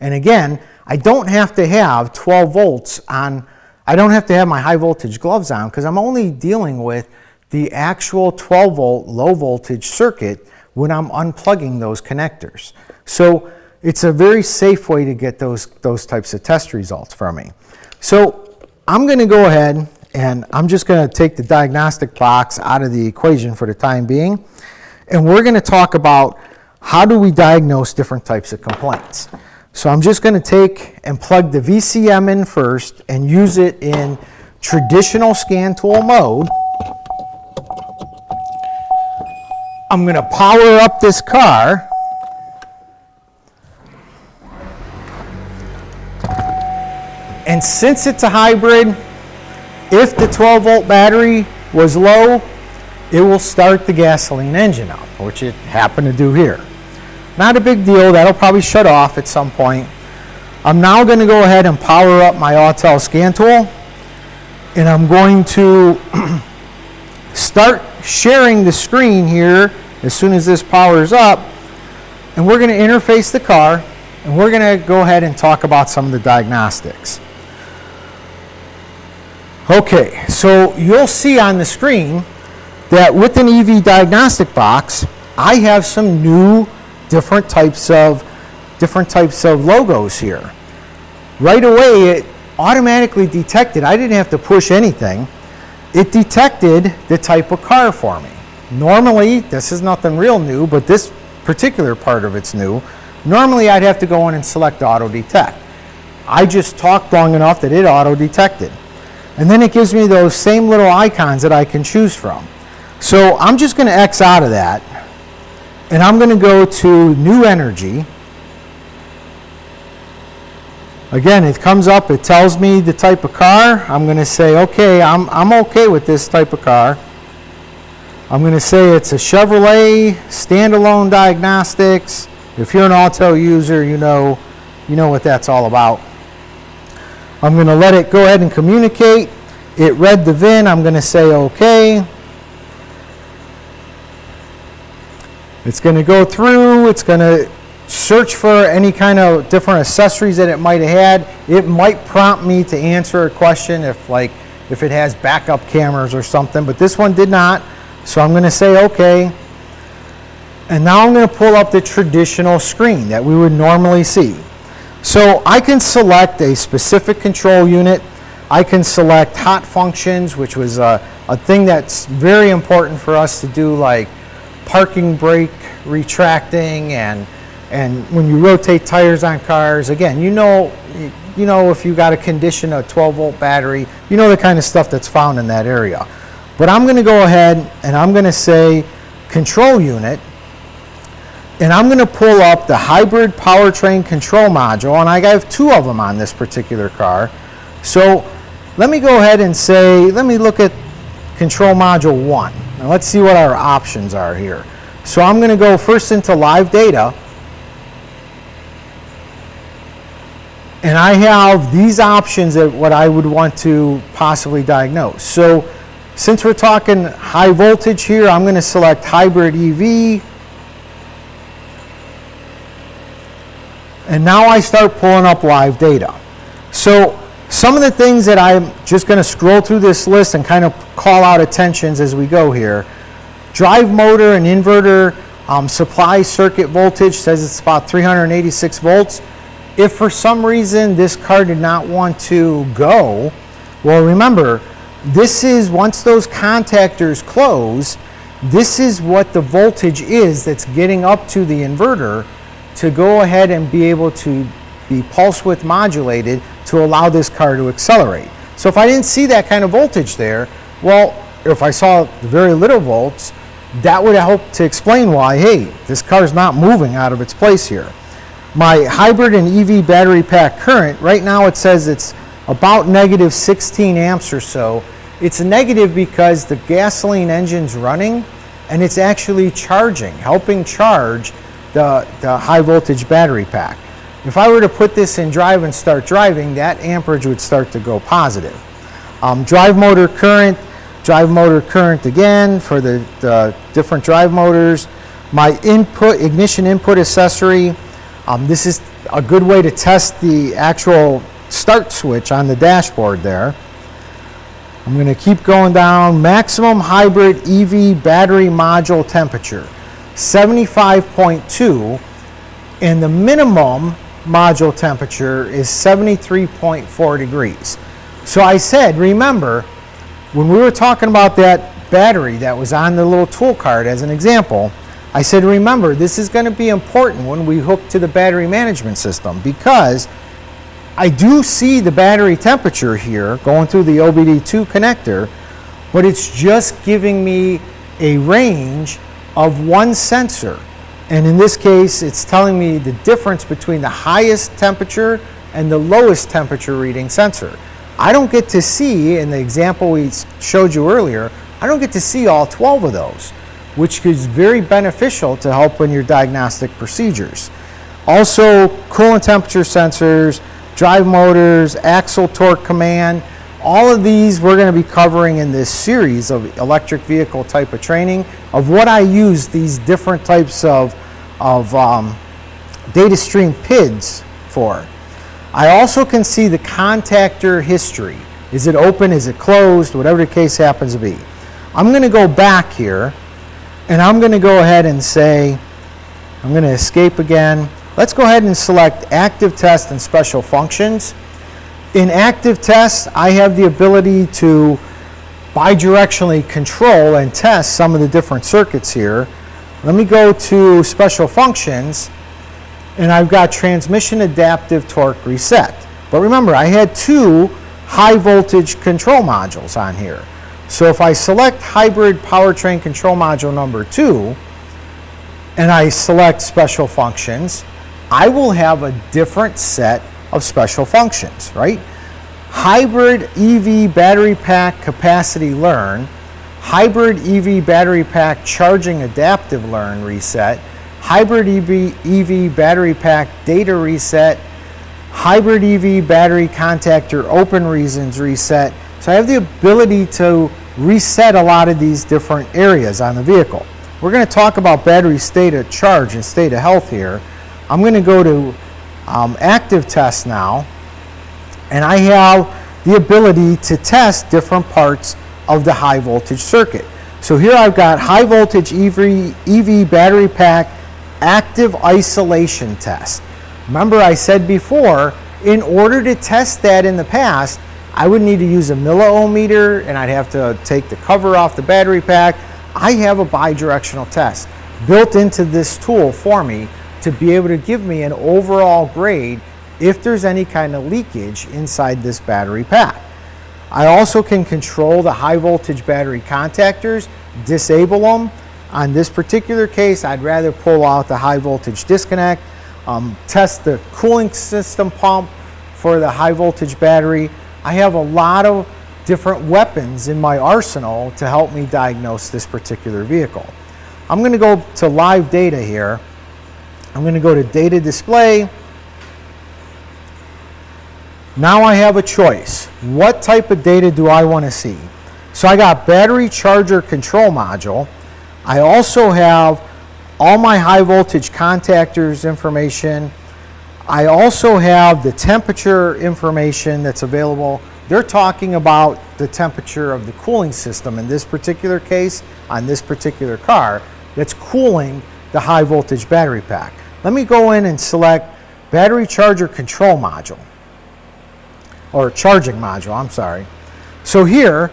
And again, I don't have to have 12 volts on, I don't have to have my high voltage gloves on, because I'm only dealing with the actual 12 volt low voltage circuit when I'm unplugging those connectors. So it's a very safe way to get those types of test results from me. So I'm going to go ahead and I'm just going to take the diagnostic box out of the equation for the time being, and we're going to talk about how do we diagnose different types of complaints. So I'm just going to take and plug the VCM in first and use it in traditional scan tool mode. I'm going to power up this car. And since it's a hybrid, if the 12-volt battery was low, it will start the gasoline engine up, which it happened to do here. Not a big deal. That'll probably shut off at some point. I'm now going to go ahead and power up my Autel scan tool, and I'm going to start sharing the screen here as soon as this powers up, and we're going to interface the car, and we're going to go ahead and talk about some of the diagnostics. Okay, so you'll see on the screen that with an EV diagnostic box, I have some new different types of logos here. Right away, it automatically detected, I didn't have to push anything, it detected the type of car for me. Normally, this is nothing real new, but this particular part of it's new. Normally, I'd have to go in and select auto detect. I just talked long enough that it auto detected. And then it gives me those same little icons that I can choose from. So I'm just going to X out of that, and I'm going to go to New Energy. Again, it comes up, it tells me the type of car. I'm going to say, okay, I'm okay with this type of car. I'm going to say it's a Chevrolet standalone diagnostics. If you're an Autel user, you know what that's all about. I'm going to let it go ahead and communicate. It read the VIN. I'm going to say OK. It's going to go through. It's going to search for any kind of different accessories that it might have had. It might prompt me to answer a question if it has backup cameras or something, but this one did not. So I'm going to say OK. And now I'm going to pull up the traditional screen that we would normally see. So I can select a specific control unit. I can select hot functions, which was a thing that's very important for us to do, like parking brake retracting, and when you rotate tires on cars. Again, you know if you got a condition, a 12-volt battery, you know the kind of stuff that's found in that area. But I'm going to go ahead and I'm going to say control unit. And I'm going to pull up the hybrid powertrain control module, and I have two of them on this particular car. So let me go ahead and say, let me look at control module 1. Now let's see what our options are here. So I'm going to go first into live data, and I have these options that what I would want to possibly diagnose. So since we're talking high voltage here, I'm going to select hybrid EV. And now I start pulling up live data. So some of the things that I'm just going to scroll through this list and kind of call out attentions as we go here. Drive motor and inverter supply circuit voltage says it's about 386 volts. If for some reason this car did not want to go, well, remember, this is, once those contactors close, this is what the voltage is that's getting up to the inverter to go ahead and be able to be pulse width modulated to allow this car to accelerate. So if I didn't see that kind of voltage there, well, if I saw very little volts, that would help to explain why, hey, this car's not moving out of its place here. My hybrid and EV battery pack current, right now it says it's about negative 16 amps or so. It's negative because the gasoline engine's running and it's actually charging, helping charge the high voltage battery pack. If I were to put this in drive and start driving, that amperage would start to go positive. Drive motor current again for the different drive motors. My ignition input accessory, this is a good way to test the actual start switch on the dashboard there. I'm going to keep going down. Maximum hybrid EV battery module temperature, 75.2, and the minimum module temperature is 73.4 degrees. So I said, remember, when we were talking about that battery that was on the little tool card as an example, I said, remember, this is going to be important when we hook to the battery management system, because I do see the battery temperature here going through the OBD2 connector, but it's just giving me a range of one sensor. And in this case, it's telling me the difference between the highest temperature and the lowest temperature reading sensor. I don't get to see, in the example we showed you earlier, I don't get to see all 12 of those, which is very beneficial to help in your diagnostic procedures. Also, coolant temperature sensors, drive motors, axle torque command, all of these we're going to be covering in this series of electric vehicle type of training of what I use these different types of data stream PIDs for. I also can see the contactor history. Is it open? Is it closed? Whatever the case happens to be. I'm going to go back here and I'm going to go ahead and say, I'm going to escape again. Let's go ahead and select active test and special functions. In active tests, I have the ability to bidirectionally control and test some of the different circuits here. Let me go to special functions, and I've got transmission adaptive torque reset. But remember, I had two high voltage control modules on here. So if I select hybrid powertrain control module number 2, and I select special functions, I will have a different set of special functions, right? Hybrid EV battery pack capacity learn, hybrid EV battery pack charging adaptive learn reset, hybrid EV battery pack data reset, hybrid EV battery contactor open reasons reset. So I have the ability to reset a lot of these different areas on the vehicle. We're going to talk about battery state of charge and state of health here. I'm going to go to active test now, and I have the ability to test different parts of the high voltage circuit. So here I've got high voltage EV battery pack active isolation test. Remember, I said before, in order to test that in the past, I would need to use a milliohm meter and I'd have to take the cover off the battery pack. I have a bidirectional test built into this tool for me to be able to give me an overall grade if there's any kind of leakage inside this battery pack. I also can control the high voltage battery contactors, disable them. On this particular case, I'd rather pull out the high voltage disconnect, test the cooling system pump for the high voltage battery. I have a lot of different weapons in my arsenal to help me diagnose this particular vehicle. I'm going to go to live data here. I'm going to go to data display. Now I have a choice. What type of data do I want to see? So I got battery charger control module. I also have all my high voltage contactors information. I also have the temperature information that's available. They're talking about the temperature of the cooling system in this particular case on this particular car that's cooling the high voltage battery pack. Let me go in and select battery charger control module, or charging module, I'm sorry. So here,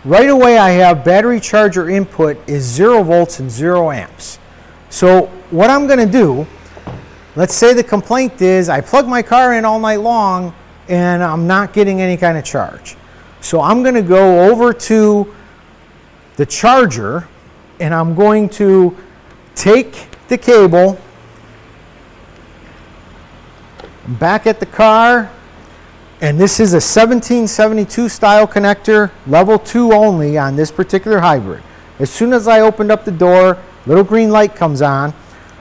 right away I have battery charger input is 0 volts and 0 amps. So what I'm going to do, let's say the complaint is I plug my car in all night long and I'm not getting any kind of charge. So I'm going to go over to the charger and I'm going to take the cable back at the car, and this is a 1772 style connector, level 2 only on this particular hybrid. As soon as I opened up the door, little green light comes on.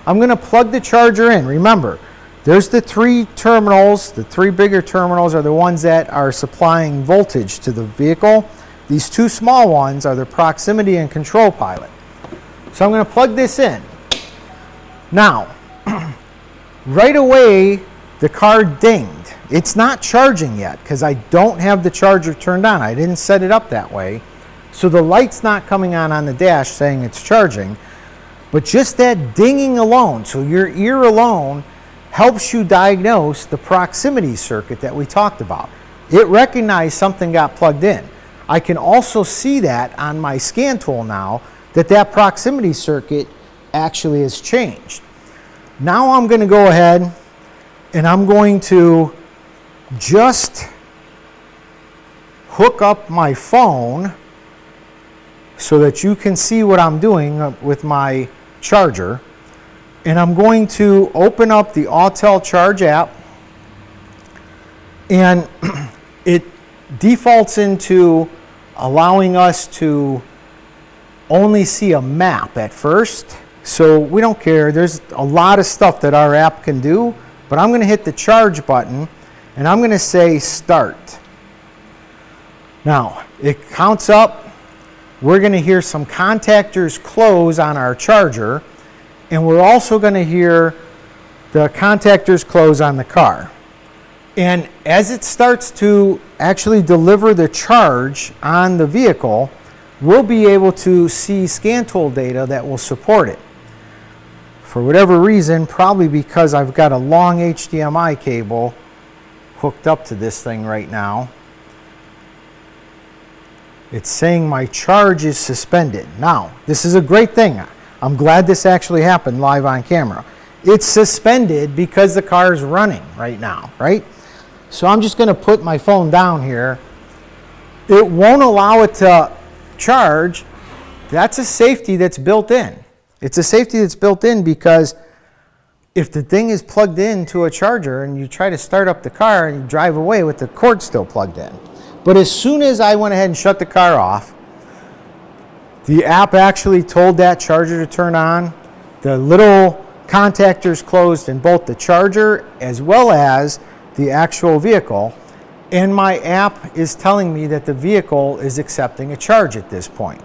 I'm going to plug the charger in. Remember, there's the 3 terminals. The 3 bigger terminals are the ones that are supplying voltage to the vehicle. These 2 small ones are the proximity and control pilot. So I'm going to plug this in. Now, right away, the car dinged. It's not charging yet because I don't have the charger turned on. I didn't set it up that way. So the light's not coming on the dash saying it's charging. But just that dinging alone, so your ear alone, helps you diagnose the proximity circuit that we talked about. It recognized something got plugged in. I can also see that on my scan tool now that proximity circuit actually has changed. Now I'm going to go ahead and I'm going to just hook up my phone so that you can see what I'm doing with my charger. And I'm going to open up the Autel Charge app. And it defaults into allowing us to only see a map at first. So we don't care. There's a lot of stuff that our app can do, but I'm going to hit the charge button and I'm going to say start. Now it counts up. We're going to hear some contactors close on our charger, and we're also going to hear the contactors close on the car. And as it starts to actually deliver the charge on the vehicle, we'll be able to see scan tool data that will support it. For whatever reason, probably because I've got a long HDMI cable hooked up to this thing right now, it's saying my charge is suspended. Now, this is a great thing. I'm glad this actually happened live on camera. It's suspended because the car is running right now, right? So I'm just going to put my phone down here. It won't allow it to charge. That's a safety that's built in. It's a safety that's built in because if the thing is plugged into a charger and you try to start up the car and you drive away with the cord still plugged in. But as soon as I went ahead and shut the car off, the app actually told that charger to turn on. The little contactors closed in both the charger as well as the actual vehicle. And my app is telling me that the vehicle is accepting a charge at this point.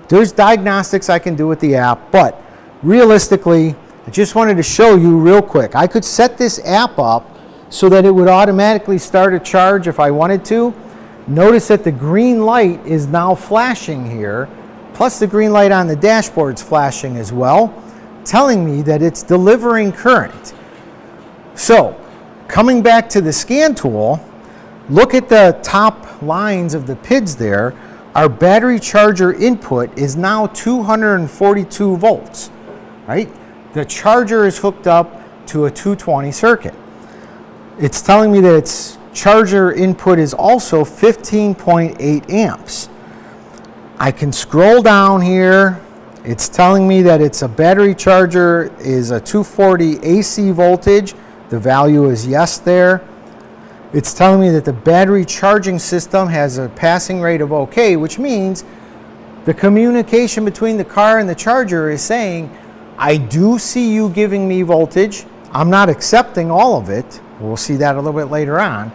There's diagnostics I can do with the app, but realistically, I just wanted to show you real quick. I could set this app up so that it would automatically start a charge if I wanted to. Notice that the green light is now flashing here, plus the green light on the dashboard is flashing as well, telling me that it's delivering current. So, coming back to the scan tool, look at the top lines of the PIDs there. Our battery charger input is now 242 volts, right? The charger is hooked up to a 220 circuit. It's telling me that its charger input is also 15.8 amps. I can scroll down here. It's telling me that it's a battery charger is a 240 AC voltage. The value is yes there. It's telling me that the battery charging system has a passing rate of OK, which means the communication between the car and the charger is saying, I do see you giving me voltage. I'm not accepting all of it. We'll see that a little bit later on.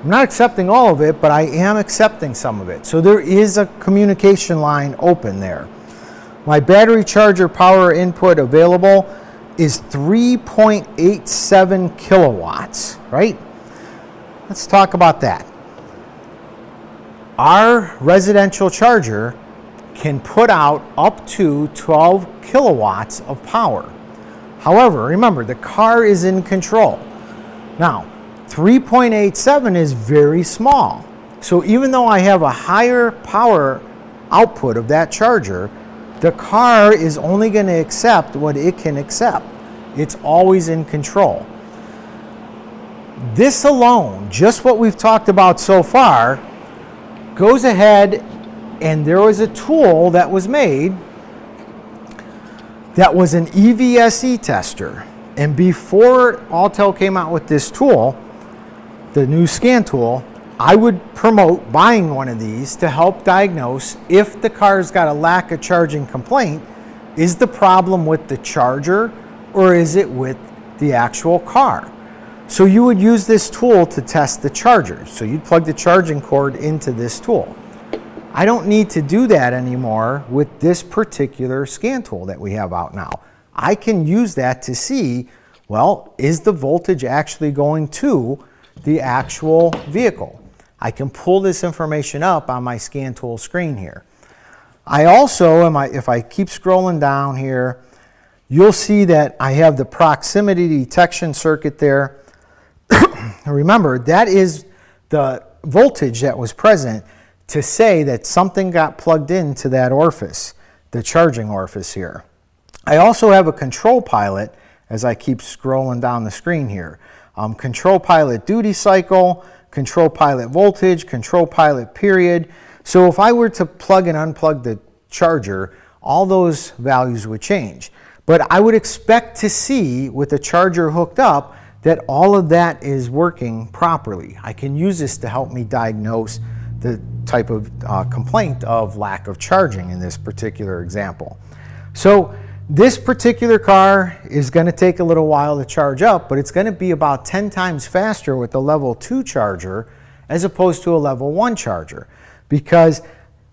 I'm not accepting all of it, but I am accepting some of it. So there is a communication line open there. My battery charger power input available is 3.87 kilowatts, right? Let's talk about that. Our residential charger can put out up to 12 kilowatts of power. However, remember, the car is in control. Now, 3.87 is very small. So even though I have a higher power output of that charger, the car is only going to accept what it can accept. It's always in control. This alone, just what we've talked about so far, goes ahead, and there was a tool that was made that was an EVSE tester. And before Autel came out with this tool, the new scan tool, I would promote buying one of these to help diagnose if the car's got a lack of charging complaint. Is the problem with the charger or is it with the actual car? So you would use this tool to test the charger. So you'd plug the charging cord into this tool. I don't need to do that anymore with this particular scan tool that we have out now. I can use that to see, well, is the voltage actually going to the actual vehicle? I can pull this information up on my scan tool screen here. I also, if I keep scrolling down here, you'll see that I have the proximity detection circuit there. Remember, that is the voltage that was present to say that something got plugged into that orifice, the charging orifice here. I also have a control pilot as I keep scrolling down the screen here. Control pilot duty cycle, control pilot voltage, control pilot period. So if I were to plug and unplug the charger, all those values would change. But I would expect to see, with the charger hooked up, that all of that is working properly. I can use this to help me diagnose the type of complaint of lack of charging in this particular example. So this particular car is going to take a little while to charge up, but it's going to be about 10 times faster with the level 2 charger as opposed to a level 1 charger, because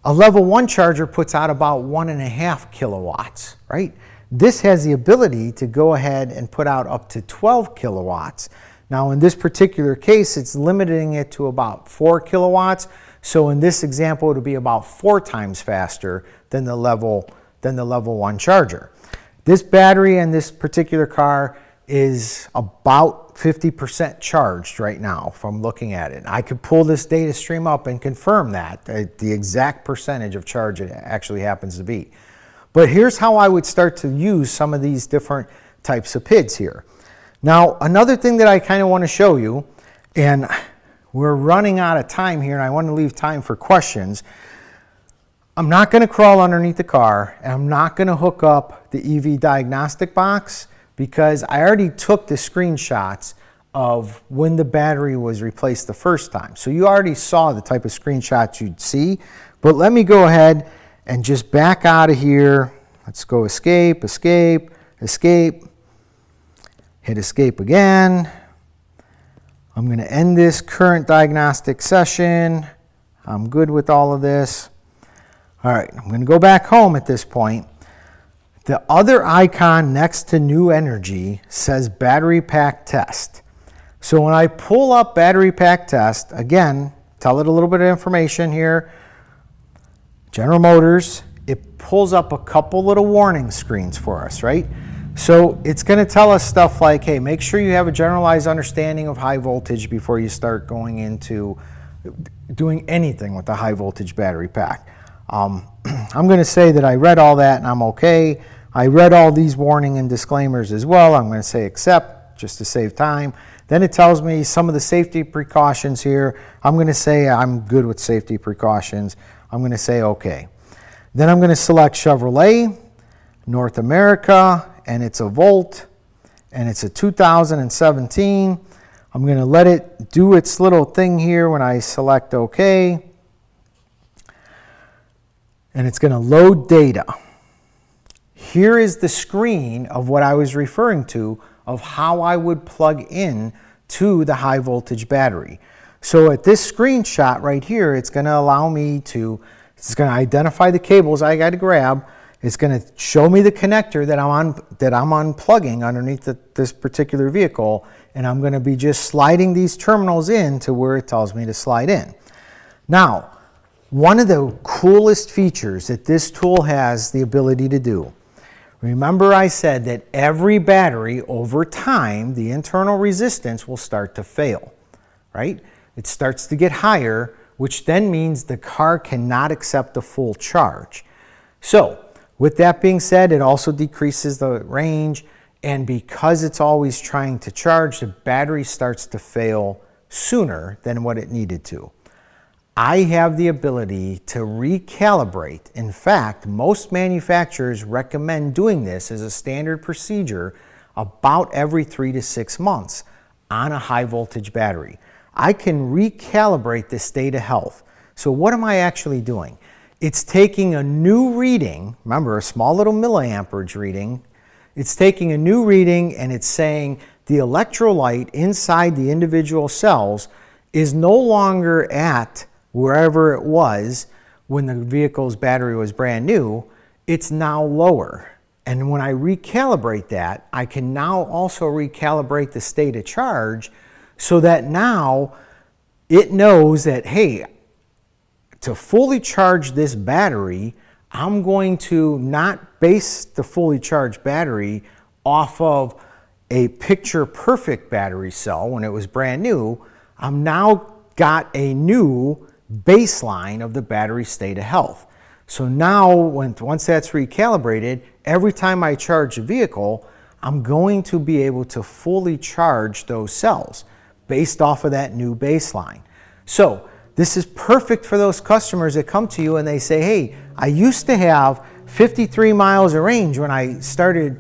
a level 1 charger puts out about 1.5 kilowatts, right? This has the ability to go ahead and put out up to 12 kilowatts. Now in this particular case, it's limiting it to about 4 kilowatts. So in this example, it'll be about 4 times faster than the level 1 charger. This battery in this particular car is about 50% charged right now from looking at it. I could pull this data stream up and confirm that, the exact percentage of charge it actually happens to be. But here's how I would start to use some of these different types of PIDs here. Now, another thing that I kind of want to show you, and we're running out of time here and I want to leave time for questions. I'm not going to crawl underneath the car, and I'm not going to hook up the EV diagnostic box because I already took the screenshots of when the battery was replaced the first time. So you already saw the type of screenshots you'd see, but let me go ahead and just back out of here. Let's go escape, escape, escape, hit escape again. I'm going to end this current diagnostic session. I'm good with all of this. All right, I'm going to go back home at this point. The other icon next to new energy says battery pack test. So when I pull up battery pack test, again, tell it a little bit of information here. General Motors, it pulls up a couple little warning screens for us, right? So it's going to tell us stuff like, hey, make sure you have a generalized understanding of high voltage before you start going into doing anything with the high voltage battery pack. I'm going to say that I read all that and I'm okay. I read all these warning and disclaimers as well. I'm going to say accept just to save time. Then it tells me some of the safety precautions here. I'm going to say I'm good with safety precautions. I'm going to say okay. Then I'm going to select Chevrolet, North America, and it's a Volt, and it's a 2017. I'm going to let it do its little thing here when I select OK. And it's going to load data. Here is the screen of what I was referring to of how I would plug in to the high voltage battery. So at this screenshot right here, it's going to allow me to, it's going to identify the cables I got to grab. It's going to show me the connector that I'm unplugging underneath this particular vehicle, and I'm going to be just sliding these terminals in to where it tells me to slide in. Now, one of the coolest features that this tool has the ability to do, remember I said that every battery over time, the internal resistance will start to fail, right? It starts to get higher, which then means the car cannot accept a full charge. So, with that being said, it also decreases the range, and because it's always trying to charge, the battery starts to fail sooner than what it needed to. I have the ability to recalibrate. In fact, most manufacturers recommend doing this as a standard procedure about every 3 to 6 months on a high voltage battery. I can recalibrate this data health. So what am I actually doing? It's taking a new reading, remember a small little milliamperage reading, it's taking a new reading and it's saying the electrolyte inside the individual cells is no longer at wherever it was when the vehicle's battery was brand new, it's now lower. And when I recalibrate that, I can now also recalibrate the state of charge so that now it knows that, hey, to fully charge this battery, I'm going to not base the fully charged battery off of a picture perfect battery cell when it was brand new. I'm now got a new baseline of the battery state of health. So now once that's recalibrated, every time I charge a vehicle, I'm going to be able to fully charge those cells based off of that new baseline. So this is perfect for those customers that come to you and they say, hey, I used to have 53 miles of range when I started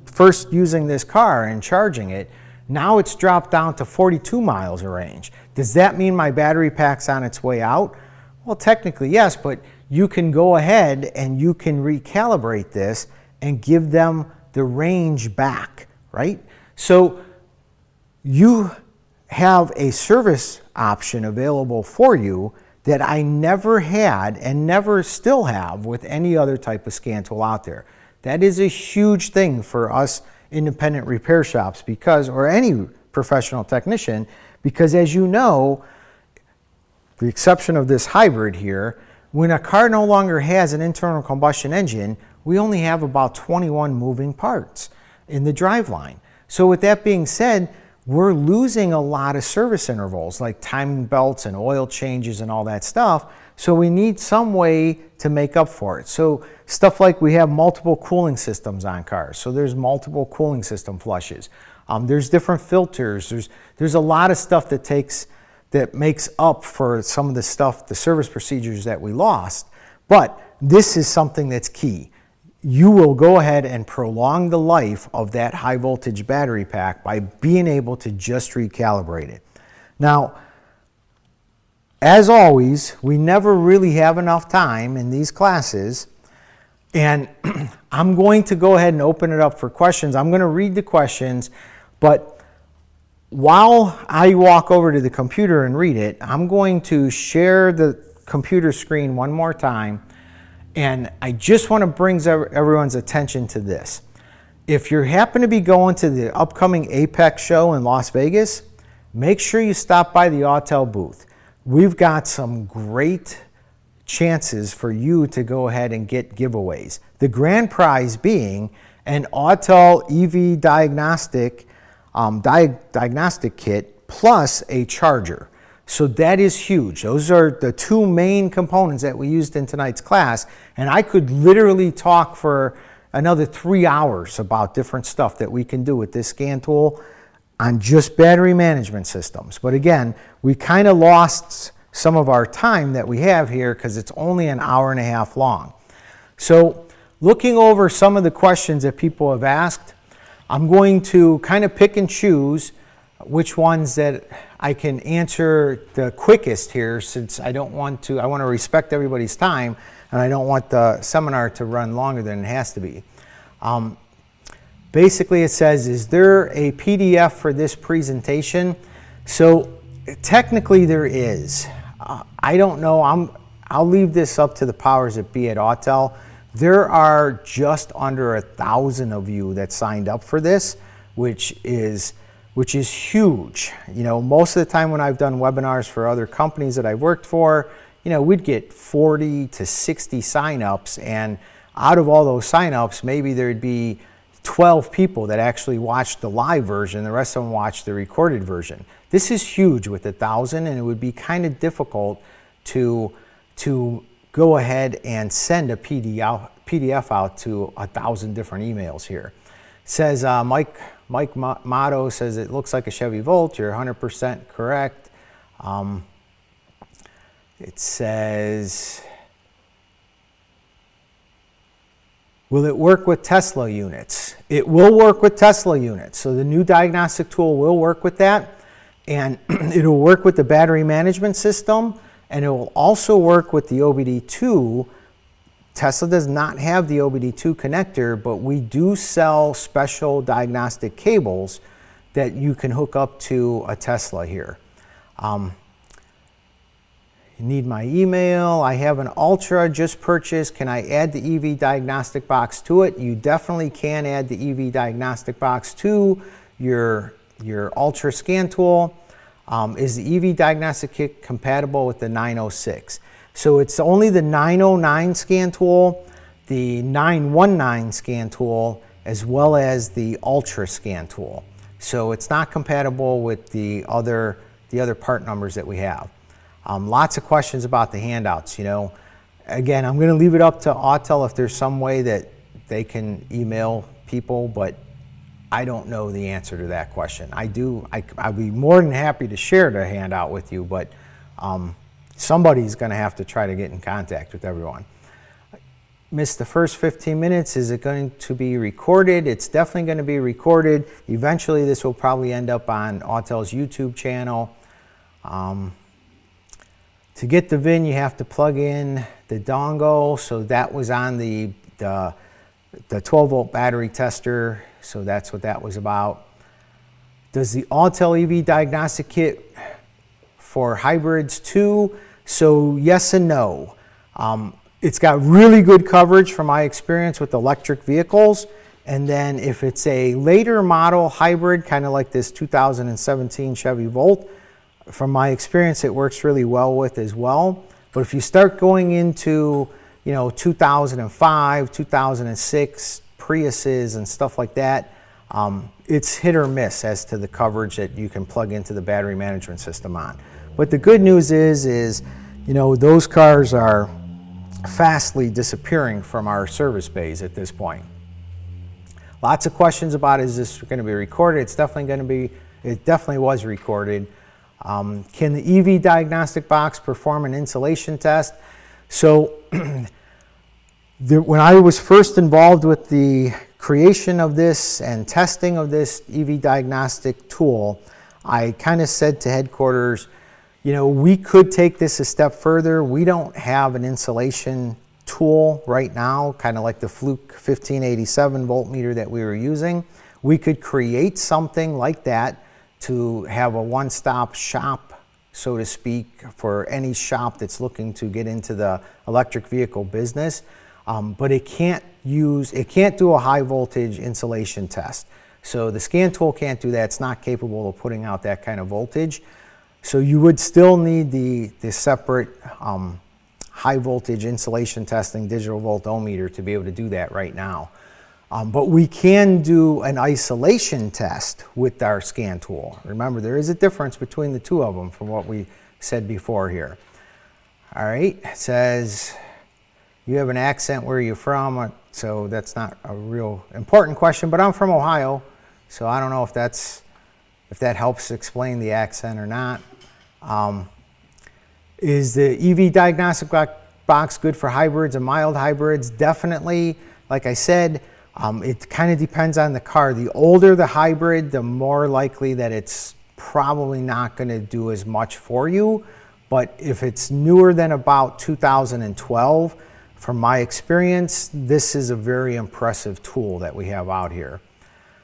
first using this car and charging it. Now it's dropped down to 42 miles of range. Does that mean my battery pack's on its way out? Well, technically yes, but you can go ahead and you can recalibrate this and give them the range back, right? So you have a service option available for you that I never had and never still have with any other type of scan tool out there. That is a huge thing for us independent repair shops because, or any professional technician, because as you know, the exception of this hybrid here, when a car no longer has an internal combustion engine, we only have about 21 moving parts in the driveline. So with that being said, we're losing a lot of service intervals like timing belts and oil changes and all that stuff. So we need some way to make up for it. So stuff like we have multiple cooling systems on cars. So there's multiple cooling system flushes. There's different filters. There's a lot of stuff that makes up for some of the stuff, the service procedures that we lost. But this is something that's key. You will go ahead and prolong the life of that high voltage battery pack by being able to just recalibrate it. Now, as always, we never really have enough time in these classes, and I'm going to go ahead and open it up for questions. I'm going to read the questions, but while I walk over to the computer and read it, I'm going to share the computer screen one more time. And I just want to bring everyone's attention to this. If you happen to be going to the upcoming Apex show in Las Vegas, make sure you stop by the Autel booth. We've got some great chances for you to go ahead and get giveaways. The grand prize being an Autel EV Diagnostic kit plus a charger. So that is huge. Those are the two main components that we used in tonight's class. And I could literally talk for another 3 hours about different stuff that we can do with this scan tool on just battery management systems. But again, we kind of lost some of our time that we have here because it's only an hour and a half long. So looking over some of the questions that people have asked, I'm going to kind of pick and choose which ones that I can answer the quickest here, since I want to respect everybody's time and I don't want the seminar to run longer than it has to be. Basically it says, is there a PDF for this presentation? So technically there is. I don't know, I'll leave this up to the powers that be at Autel. There are just under 1,000 of you that signed up for this, which is huge. You know, most of the time when I've done webinars for other companies that I've worked for, you know, we'd get 40 to 60 signups, and out of all those signups, maybe there'd be 12 people that actually watched the live version, the rest of them watched the recorded version. This is huge with 1,000, and it would be kind of difficult to go ahead and send a PDF out to 1,000 different emails here. It says, Mike Motto says it looks like a Chevy Volt. You're 100% correct. It says, will it work with Tesla units? It will work with Tesla units. So the new diagnostic tool will work with that, and it'll work with the battery management system, and it will also work with the OBD2. Tesla does not have the OBD2 connector, but we do sell special diagnostic cables that you can hook up to a Tesla here. You need my email. I have an Ultra just purchased. Can I add the EV diagnostic box to it? You definitely can add the EV diagnostic box to your Ultra scan tool. Is the EV diagnostic kit compatible with the 906? So it's only the 909 scan tool, the 919 scan tool, as well as the Ultra scan tool. So it's not compatible with the other part numbers that we have. Lots of questions about the handouts. You know, again, I'm going to leave it up to Autel if there's some way that they can email people, but I don't know the answer to that question. I'd be more than happy to share the handout with you, but somebody's going to have to try to get in contact with everyone. missed the first 15 minutes, is it going to be recorded? It's definitely going to be recorded. Eventually this will probably end up on Autel's YouTube channel. To get the VIN, you have to plug in the dongle. So that was on the 12-volt battery tester. So that's what that was about. Does the Autel EV Diagnostic Kit for hybrids too? So yes and no. It's got really good coverage from my experience with electric vehicles. And then if it's a later model hybrid, kind of like this 2017 Chevy Volt, from my experience, it works really well with as well. But if you start going into, 2005, 2006 Priuses and stuff like that, it's hit or miss as to the coverage that you can plug into the battery management system on. But the good news is, those cars are fastly disappearing from our service bays at this point. Lots of questions about, is this going to be recorded? It's definitely going to be, it definitely was recorded. Can the EV diagnostic box perform an insulation test? So when I was first involved with the creation of this and testing of this EV diagnostic tool, I kind of said to headquarters, we could take this a step further. We don't have an insulation tool right now, kind of like the Fluke 1587 voltmeter that we were using. We could create something like that to have a one-stop shop, so to speak, for any shop that's looking to get into the electric vehicle business. But it can't do a high voltage insulation test. So the scan tool can't do that. It's not capable of putting out that kind of voltage. So you would still need the separate high voltage insulation testing digital voltometer to be able to do that right now. But we can do an isolation test with our scan tool. Remember, there is a difference between the two of them from what we said before here. All right, it says, you have an accent, where are you from? So that's not a real important question, but I'm from Ohio, so I don't know if that helps explain the accent or not. Is the EV diagnostic box good for hybrids and mild hybrids? Definitely. Like I said, it kind of depends on the car. The older the hybrid, the more likely that it's probably not going to do as much for you. But if it's newer than about 2012, from my experience, this is a very impressive tool that we have out here.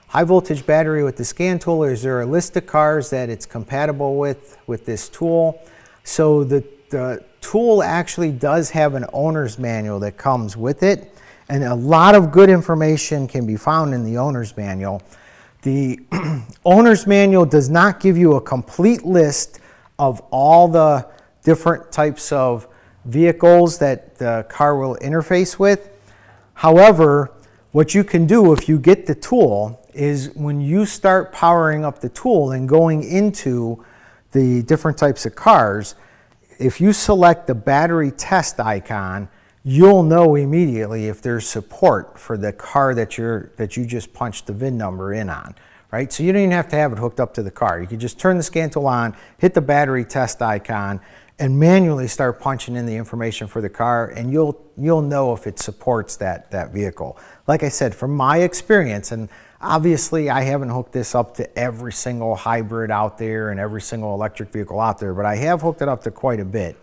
High voltage battery with the scan tool, is there a list of cars that it's compatible with this tool? So the tool actually does have an owner's manual that comes with it. And a lot of good information can be found in the owner's manual. The owner's manual does not give you a complete list of all the different types of vehicles that the car will interface with. However, what you can do if you get the tool is when you start powering up the tool and going into the different types of cars, if you select the battery test icon, you'll know immediately if there's support for the car that you just punched the VIN number in on, right? So you don't even have to have it hooked up to the car. You can just turn the scan tool on, hit the battery test icon, and manually start punching in the information for the car, and you'll know if it supports that vehicle. Like I said, from my experience, and obviously I haven't hooked this up to every single hybrid out there and every single electric vehicle out there, but I have hooked it up to quite a bit.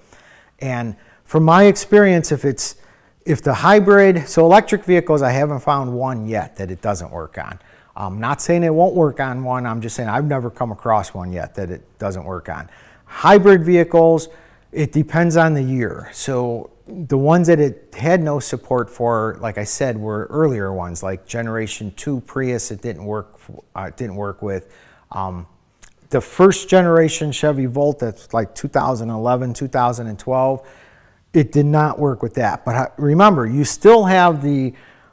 And from my experience, if the hybrid, so electric vehicles, I haven't found one yet that it doesn't work on. I'm not saying it won't work on one, I'm just saying I've never come across one yet that it doesn't work on. Hybrid vehicles, it depends on the year. So the ones that it had no support for, like I said, were earlier ones, like Generation 2 Prius, it didn't work with. The first generation Chevy Volt, that's like 2011, 2012, it did not work with that. But remember, you still have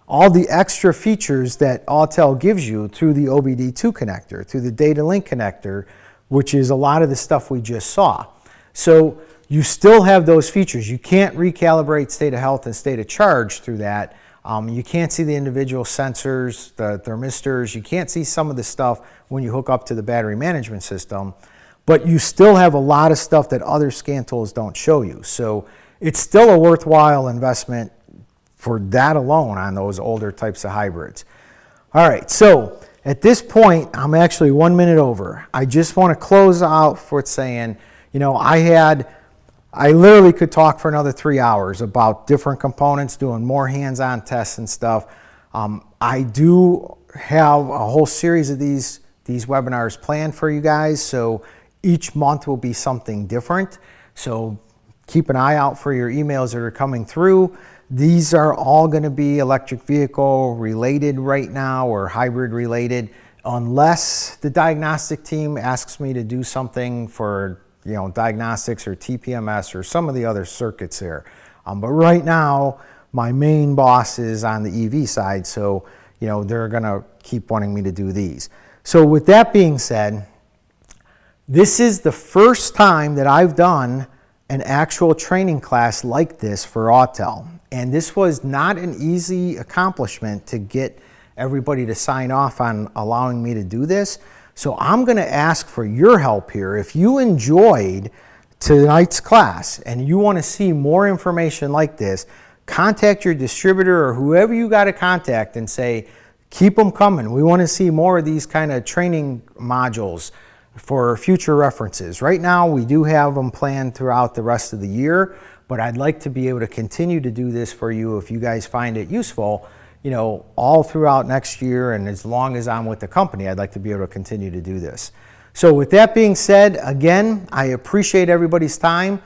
all the extra features that Autel gives you through the OBD2 connector, through the data link connector, which is a lot of the stuff we just saw. So you still have those features. You can't recalibrate state of health and state of charge through that. You can't see the individual sensors, the thermistors. You can't see some of the stuff when you hook up to the battery management system. But you still have a lot of stuff that other scan tools don't show you. So it's still a worthwhile investment for that alone on those older types of hybrids. All right, so at this point, I'm actually 1 minute over. I just want to close out for saying, you know, I literally could talk for another 3 hours about different components, doing more hands-on tests and stuff. I do have a whole series of these webinars planned for you guys, so each month will be something different. So keep an eye out for your emails that are coming through. These are all going to be electric vehicle related right now, or hybrid related, unless the diagnostic team asks me to do something for, you know, diagnostics or TPMS or some of the other circuits there. But right now, my main boss is on the EV side, so, you know, they're going to keep wanting me to do these. So with that being said, this is the first time that I've done an actual training class like this for Autel. And this was not an easy accomplishment to get everybody to sign off on allowing me to do this. So I'm going to ask for your help here. If you enjoyed tonight's class and you want to see more information like this, contact your distributor or whoever you got to contact and say, keep them coming. We want to see more of these kind of training modules for future references. Right now, we do have them planned throughout the rest of the year, but I'd like to be able to continue to do this for you if you guys find it useful, you know, all throughout next year, and as long as I'm with the company, I'd like to be able to continue to do this. So with that being said, again, I appreciate everybody's time.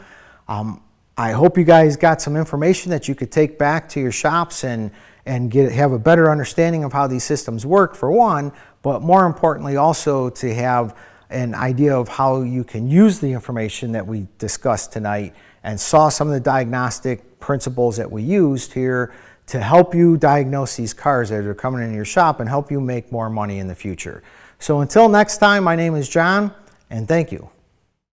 I hope you guys got some information that you could take back to your shops and have a better understanding of how these systems work, for one, but more importantly also to have an idea of how you can use the information that we discussed tonight and saw some of the diagnostic principles that we used here to help you diagnose these cars that are coming in your shop and help you make more money in the future. So until next time, my name is John, and thank you.